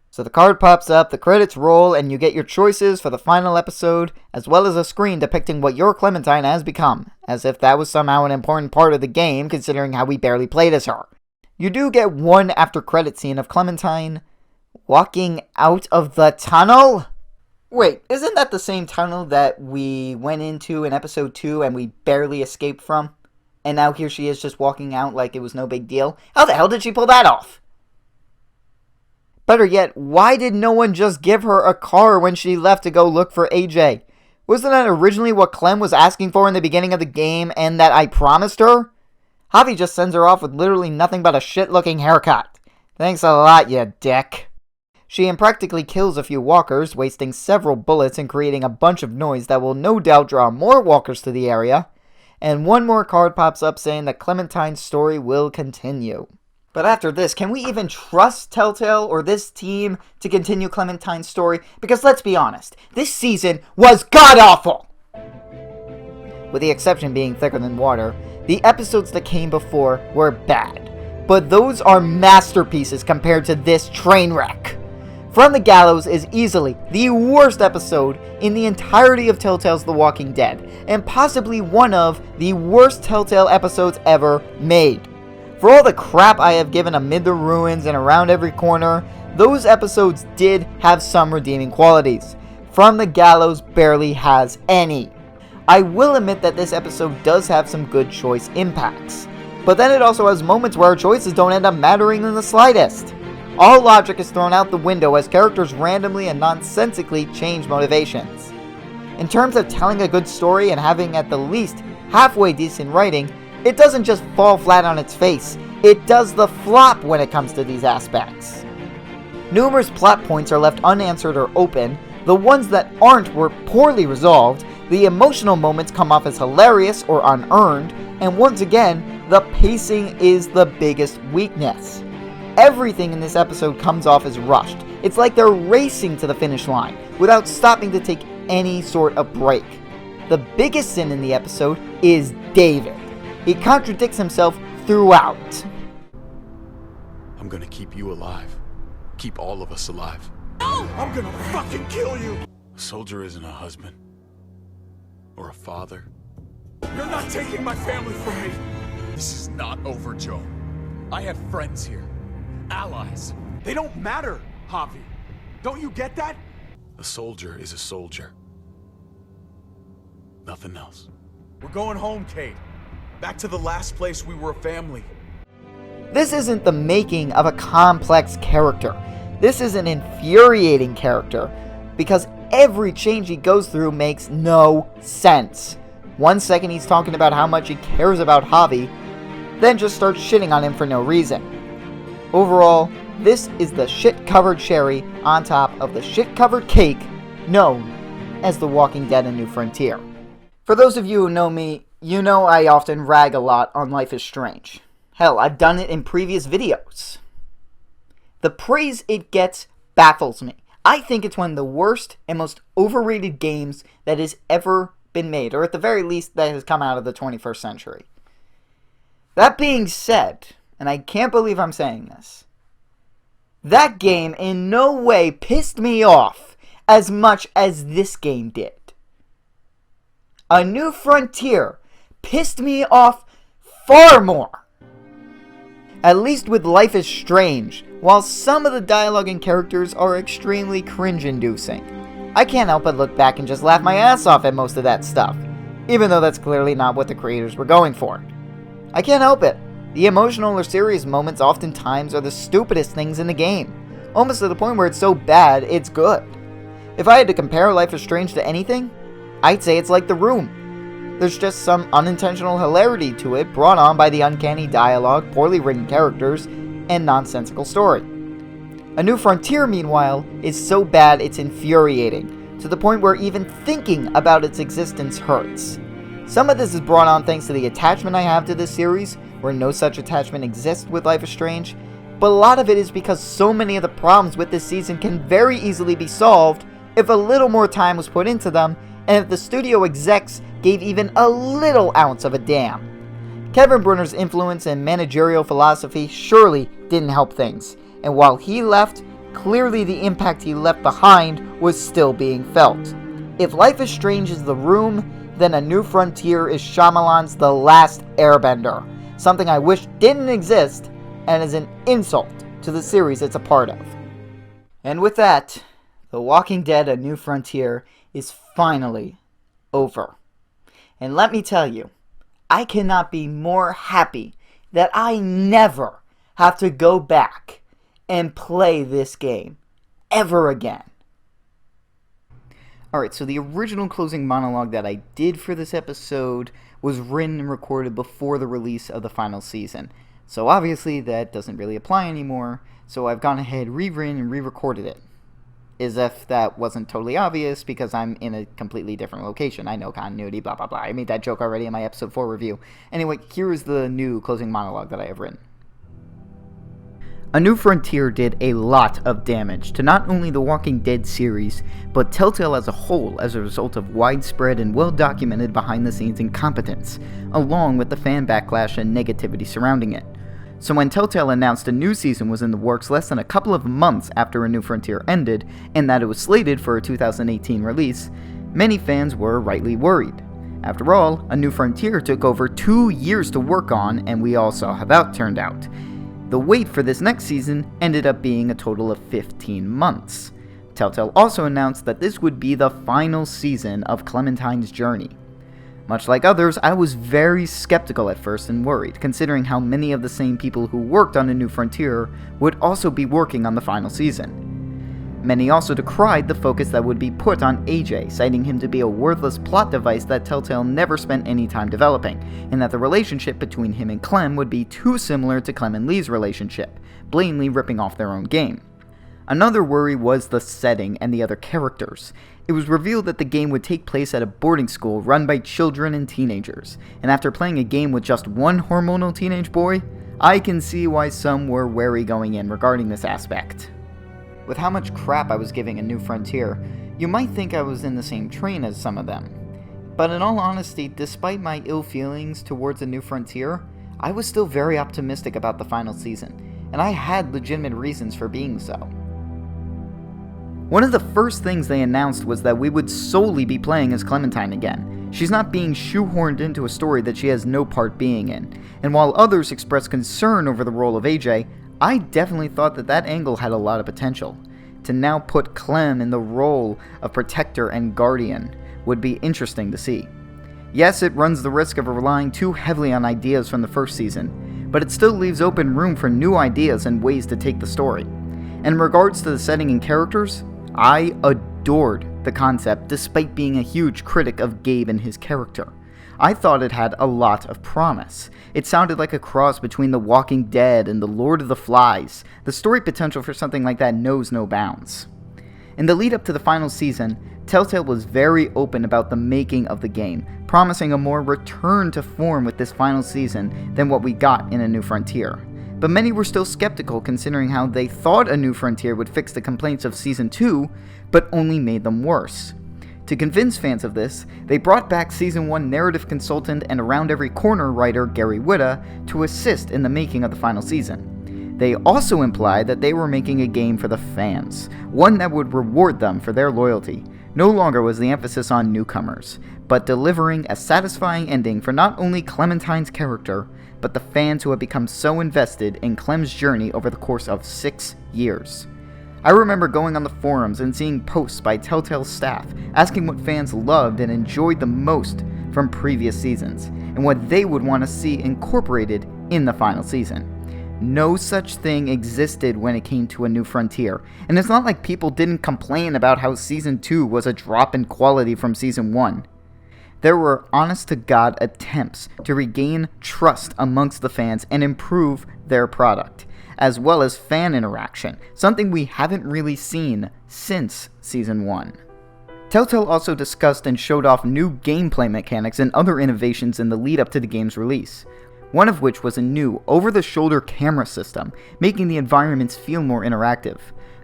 A: So the card pops up, the credits roll, and you get your choices for the final episode, as well as a screen depicting what your Clementine has become, as if that was somehow an important part of the game, considering how we barely played as her. You do get one after-credit scene of Clementine walking out of the tunnel? Wait, isn't that the same tunnel that we went into in episode 2 and we barely escaped from? And now here she is just walking out like it was no big deal? How the hell did she pull that off? Better yet, why did no one just give her a car when she left to go look for AJ? Wasn't that originally what Clem was asking for in the beginning of the game and that I promised her? Javi just sends her off with literally nothing but a shit-looking haircut. Thanks a lot, you dick. She impractically kills a few walkers, wasting several bullets and creating a bunch of noise that will no doubt draw more walkers to the area. And one more card pops up saying that Clementine's story will continue. But after this, can we even trust Telltale or this team to continue Clementine's story? Because let's be honest, this season was god-awful! With the exception being Thicker Than Water, the episodes that came before were bad. But those are masterpieces compared to this train wreck. From the Gallows is easily the worst episode in the entirety of Telltale's The Walking Dead, and possibly one of the worst Telltale episodes ever made. For all the crap I have given amid the ruins and around every corner, those episodes did have some redeeming qualities. From the Gallows barely has any. I will admit that this episode does have some good choice impacts, but then it also has moments where our choices don't end up mattering in the slightest. All logic is thrown out the window as characters randomly and nonsensically change motivations. In terms of telling a good story and having at the least halfway decent writing, it doesn't just fall flat on its face, it does the flop when it comes to these aspects. Numerous plot points are left unanswered or open, the ones that aren't were poorly resolved, the emotional moments come off as hilarious or unearned, and once again, the pacing is the biggest weakness. Everything in this episode comes off as rushed. It's like they're racing to the finish line without stopping to take any sort of break. The biggest sin in the episode is David. He contradicts himself throughout.
B: I'm gonna keep you alive. keep all of us alive.
I: I'm gonna fucking kill you!
B: A soldier isn't a husband. Or a father.
I: You're not taking my family from me!
B: This is not over, Joe. I have friends here. Allies.
I: They don't matter, Javi. Don't you get that?
B: A soldier is a soldier. Nothing else.
I: We're going home, Kate. Back to the last place we were a family.
A: This isn't the making of a complex character. This is an infuriating character, because every change he goes through makes no sense. One second he's talking about how much he cares about Javi, then just starts shitting on him for no reason. Overall, this is the shit-covered cherry on top of the shit-covered cake known as The Walking Dead: A New Frontier. For those of you who know me, you know I often rag a lot on Life is Strange. Hell, I've done it in previous videos. The praise it gets baffles me. I think it's one of the worst and most overrated games that has ever been made, or at the very least that has come out of the 21st century. That being said, and I can't believe I'm saying this, that game in no way pissed me off as much as this game did. A New Frontier pissed me off far more. At least with Life is Strange, while some of the dialogue and characters are extremely cringe-inducing, I can't help but look back and just laugh my ass off at most of that stuff, even though that's clearly not what the creators were going for. I can't help it. The emotional or serious moments oftentimes are the stupidest things in the game, almost to the point where it's so bad it's good. If I had to compare Life is Strange to anything, I'd say it's like The Room. There's just some unintentional hilarity to it brought on by the uncanny dialogue, poorly written characters, and nonsensical story. A New Frontier, meanwhile, is so bad it's infuriating, to the point where even thinking about its existence hurts. Some of this is brought on thanks to the attachment I have to this series, where no such attachment exists with Life is Strange, but a lot of it is because so many of the problems with this season can very easily be solved if a little more time was put into them, and if the studio execs gave even a little ounce of a damn. Kevin Brunner's influence and managerial philosophy surely didn't help things, and while he left, clearly the impact he left behind was still being felt. If Life is Strange is The Room, then A New Frontier is Shyamalan's The Last Airbender, something I wish didn't exist and is an insult to the series it's a part of. And with that, The Walking Dead: A New Frontier is finally over. And let me tell you, I cannot be more happy that I never have to go back and play this game ever again. Alright, so the original closing monologue that I did for this episode was written and recorded before the release of the final season. So obviously that doesn't really apply anymore, so I've gone ahead, rewritten, and re-recorded it. As if that wasn't totally obvious, because I'm in a completely different location. I know continuity, blah blah blah. I made that joke already in my episode 4 review. Anyway, here is the new closing monologue that I have written. A New Frontier did a lot of damage to not only the Walking Dead series, but Telltale as a whole as a result of widespread and well-documented behind-the-scenes incompetence, along with the fan backlash and negativity surrounding it. So when Telltale announced a new season was in the works less than a couple of months after A New Frontier ended, and that it was slated for a 2018 release, many fans were rightly worried. After all, A New Frontier took over 2 years to work on, and we all saw how that turned out. The wait for this next season ended up being a total of 15 months. Telltale also announced that this would be the final season of Clementine's journey. Much like others, I was very skeptical at first and worried, considering how many of the same people who worked on A New Frontier would also be working on the final season. Many also decried the focus that would be put on AJ, citing him to be a worthless plot device that Telltale never spent any time developing, and that the relationship between him and Clem would be too similar to Clem and Lee's relationship, blatantly ripping off their own game. Another worry was the setting and the other characters. It was revealed that the game would take place at a boarding school run by children and teenagers, and after playing a game with just one hormonal teenage boy, I can see why some were wary going in regarding this aspect. With how much crap I was giving A New Frontier, you might think I was in the same train as some of them. But in all honesty, despite my ill feelings towards A New Frontier, I was still very optimistic about the final season, and I had legitimate reasons for being so. One of the first things they announced was that we would solely be playing as Clementine again. She's not being shoehorned into a story that she has no part being in. And while others expressed concern over the role of AJ, I definitely thought that angle had a lot of potential. To now put Clem in the role of protector and guardian would be interesting to see. Yes, it runs the risk of relying too heavily on ideas from the first season, but it still leaves open room for new ideas and ways to take the story. And in regards to the setting and characters, I adored the concept despite being a huge critic of Gabe and his character. I thought it had a lot of promise. It sounded like a cross between The Walking Dead and The Lord of the Flies. The story potential for something like that knows no bounds. In the lead up to the final season, Telltale was very open about the making of the game, promising a more return to form with this final season than what we got in A New Frontier. But many were still skeptical considering how they thought A New Frontier would fix the complaints of Season 2, but only made them worse. To convince fans of this, they brought back Season 1 narrative consultant and Around Every Corner writer Gary Whitta to assist in the making of the final season. They also implied that they were making a game for the fans, one that would reward them for their loyalty. No longer was the emphasis on newcomers, but delivering a satisfying ending for not only Clementine's character, but the fans who had become so invested in Clem's journey over the course of 6 years. I remember going on the forums and seeing posts by Telltale staff asking what fans loved and enjoyed the most from previous seasons, and what they would want to see incorporated in the final season. No such thing existed when it came to A New Frontier, and it's not like people didn't complain about how Season 2 was a drop in quality from Season 1. There were honest-to-God attempts to regain trust amongst the fans and improve their product, as well as fan interaction, something we haven't really seen since Season 1. Telltale also discussed and showed off new gameplay mechanics and other innovations in the lead up to the game's release, one of which was a new over-the-shoulder camera system, making the environments feel more interactive.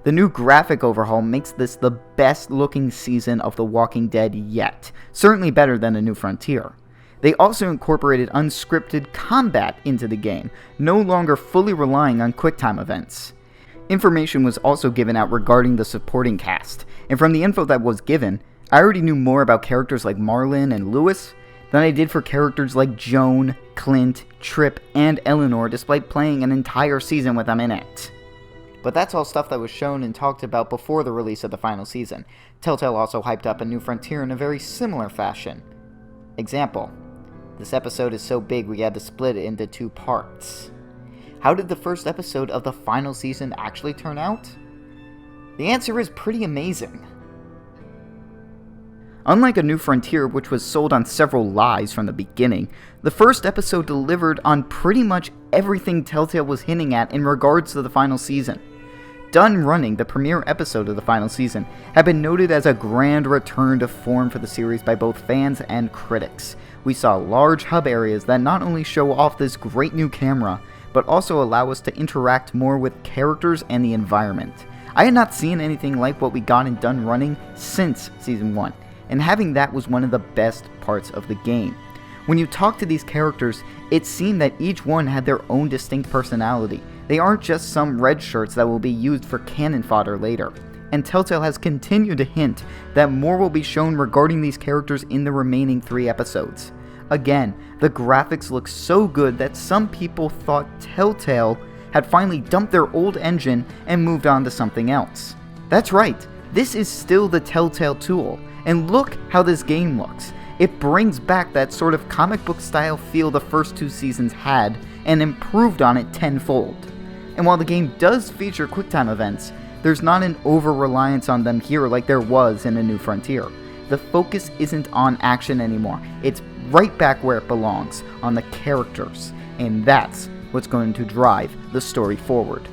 A: The new graphic overhaul makes this the best looking season of The Walking Dead yet, certainly better than A New Frontier. They also incorporated unscripted combat into the game, no longer fully relying on QuickTime events. Information was also given out regarding the supporting cast, and from the info that was given, I already knew more about characters like Marlon and Lewis than I did for characters like Joan, Clint, Tripp, and Eleanor, despite playing an entire season with them in it. But that's all stuff that was shown and talked about before the release of the final season. Telltale also hyped up A New Frontier in a very similar fashion. Example: this episode is so big we had to split it into 2 parts. How did the first episode of the final season actually turn out? The answer is pretty amazing. Unlike A New Frontier, which was sold on several lies from the beginning, the first episode delivered on pretty much everything Telltale was hinting at in regards to the final season. Done Running, the premiere episode of the final season, had been noted as a grand return to form for the series by both fans and critics. We saw large hub areas that not only show off this great new camera, but also allow us to interact more with characters and the environment. I had not seen anything like what we got in Done Running since Season 1, and having that was one of the best parts of the game. When you talk to these characters, it seemed that each one had their own distinct personality. They aren't just some red shirts that will be used for cannon fodder later. And Telltale has continued to hint that more will be shown regarding these characters in the remaining 3 episodes. Again, the graphics look so good that some people thought Telltale had finally dumped their old engine and moved on to something else. That's right, this is still the Telltale tool, and look how this game looks. It brings back that sort of comic book style feel the first 2 seasons had, and improved on it tenfold. And while the game does feature QuickTime events, there's not an over-reliance on them here like there was in A New Frontier. The focus isn't on action anymore, it's right back where it belongs, on the characters, and that's what's going to drive the story forward.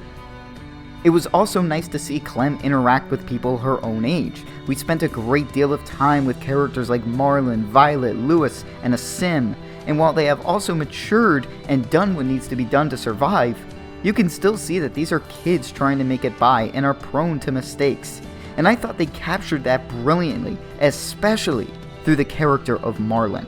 A: It was also nice to see Clem interact with people her own age. We spent a great deal of time with characters like Marlon, Violet, Lewis, and Asim, and while they have also matured and done what needs to be done to survive, you can still see that these are kids trying to make it by and are prone to mistakes. And I thought they captured that brilliantly, especially through the character of Marlon.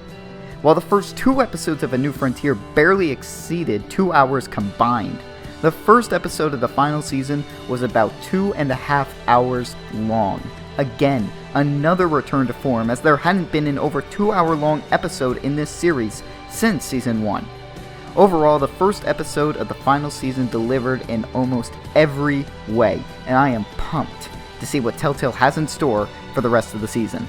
A: While the first 2 episodes of A New Frontier barely exceeded 2 hours combined, The first episode of the final season was about 2.5 hours long. Again, another return to form, as there hadn't been an over 2-hour-long episode in this series since Season 1. Overall, the first episode of the final season delivered in almost every way, and I am pumped to see what Telltale has in store for the rest of the season.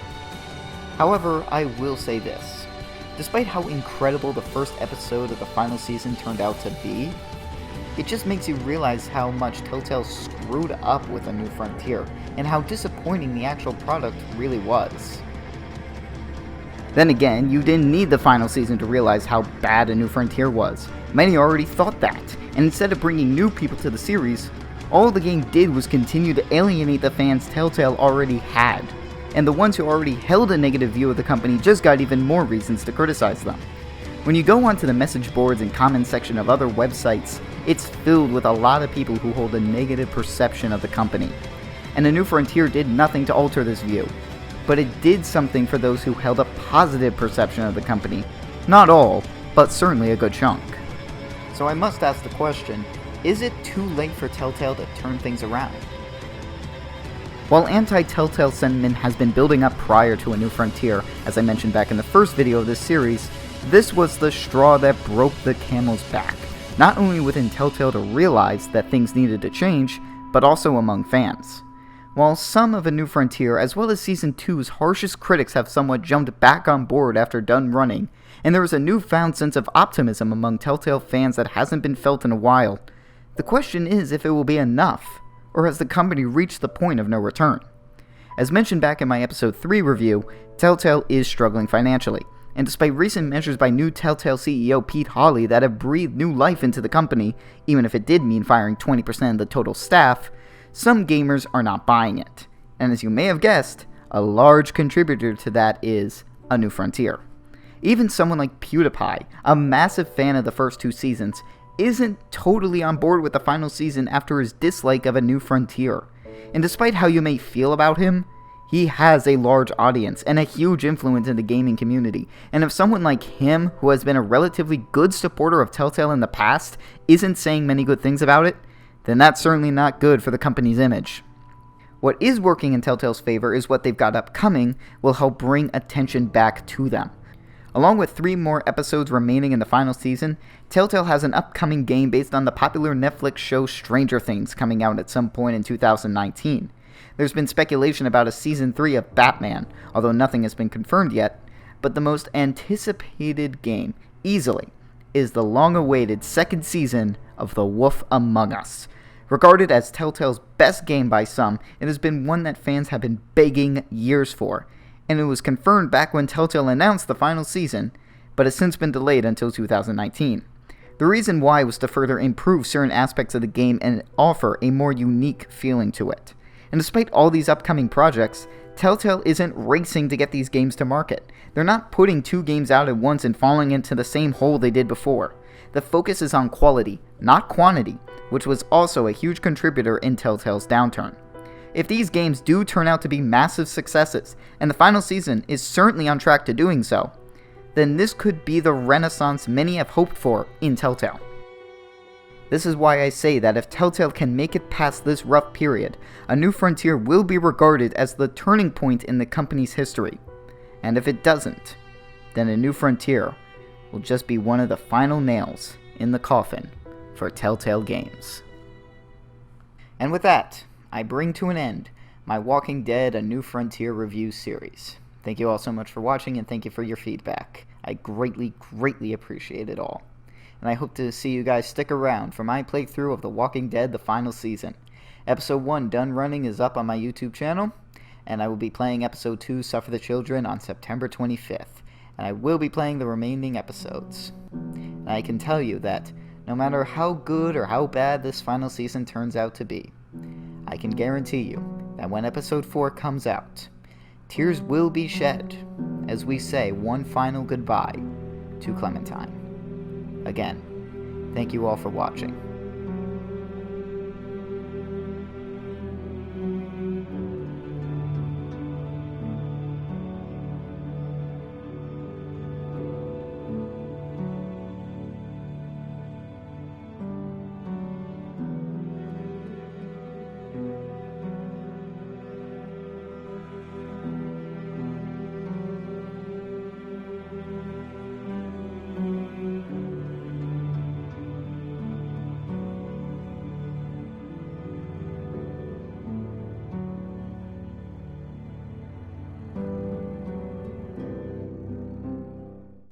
A: However, I will say this. Despite how incredible the first episode of the final season turned out to be, it just makes you realize how much Telltale screwed up with A New Frontier, and how disappointing the actual product really was. Then again, you didn't need the final season to realize how bad A New Frontier was. Many already thought that, and instead of bringing new people to the series, all the game did was continue to alienate the fans Telltale already had, and the ones who already held a negative view of the company just got even more reasons to criticize them. When you go onto the message boards and comment section of other websites, it's filled with a lot of people who hold a negative perception of the company. And A New Frontier did nothing to alter this view, but it did something for those who held a positive perception of the company. Not all, but certainly a good chunk. So I must ask the question, is it too late for Telltale to turn things around? While anti-Telltale sentiment has been building up prior to A New Frontier, as I mentioned back in the first video of this series, this was the straw that broke the camel's back, not only within Telltale to realize that things needed to change, but also among fans. While some of A New Frontier, as well as Season 2's harshest critics have somewhat jumped back on board after done running, and there is a newfound sense of optimism among Telltale fans that hasn't been felt in a while, the question is if it will be enough, or has the company reached the point of no return? As mentioned back in my Episode 3 review, Telltale is struggling financially, and despite recent measures by new Telltale CEO Pete Hawley that have breathed new life into the company, even if it did mean firing 20% of the total staff, some gamers are not buying it. And as you may have guessed, a large contributor to that is A New Frontier. Even someone like PewDiePie, a massive fan of the first 2 seasons, isn't totally on board with the final season after his dislike of A New Frontier. And despite how you may feel about him, he has a large audience and a huge influence in the gaming community, and if someone like him, who has been a relatively good supporter of Telltale in the past, isn't saying many good things about it, then that's certainly not good for the company's image. What is working in Telltale's favor is what they've got upcoming will help bring attention back to them. Along with 3 more episodes remaining in the final season, Telltale has an upcoming game based on the popular Netflix show Stranger Things coming out at some point in 2019. There's been speculation about a Season 3 of Batman, although nothing has been confirmed yet, but the most anticipated game, easily, is the long-awaited 2nd season of The Wolf Among Us. Regarded as Telltale's best game by some, it has been one that fans have been begging years for, and it was confirmed back when Telltale announced the final season, but has since been delayed until 2019. The reason why was to further improve certain aspects of the game and offer a more unique feeling to it. And despite all these upcoming projects, Telltale isn't racing to get these games to market. They're not putting 2 games out at once and falling into the same hole they did before. The focus is on quality, not quantity, which was also a huge contributor in Telltale's downturn. If these games do turn out to be massive successes, and the final season is certainly on track to doing so, then this could be the renaissance many have hoped for in Telltale. This is why I say that if Telltale can make it past this rough period, A New Frontier will be regarded as the turning point in the company's history. And if it doesn't, then A New Frontier will just be one of the final nails in the coffin for Telltale Games. And with that, I bring to an end my Walking Dead A New Frontier review series. Thank you all so much for watching, and thank you for your feedback. I greatly appreciate it all. And I hope to see you guys stick around for my playthrough of The Walking Dead the final season. Episode 1 done running is up on my YouTube channel, and I will be playing Episode 2 Suffer the Children on September 25th, and I will be playing the remaining episodes. And I can tell you that no matter how good or how bad this final season turns out to be, I can guarantee you that when Episode 4 comes out, tears will be shed as we say one final goodbye to Clementine. Again, thank you all for watching.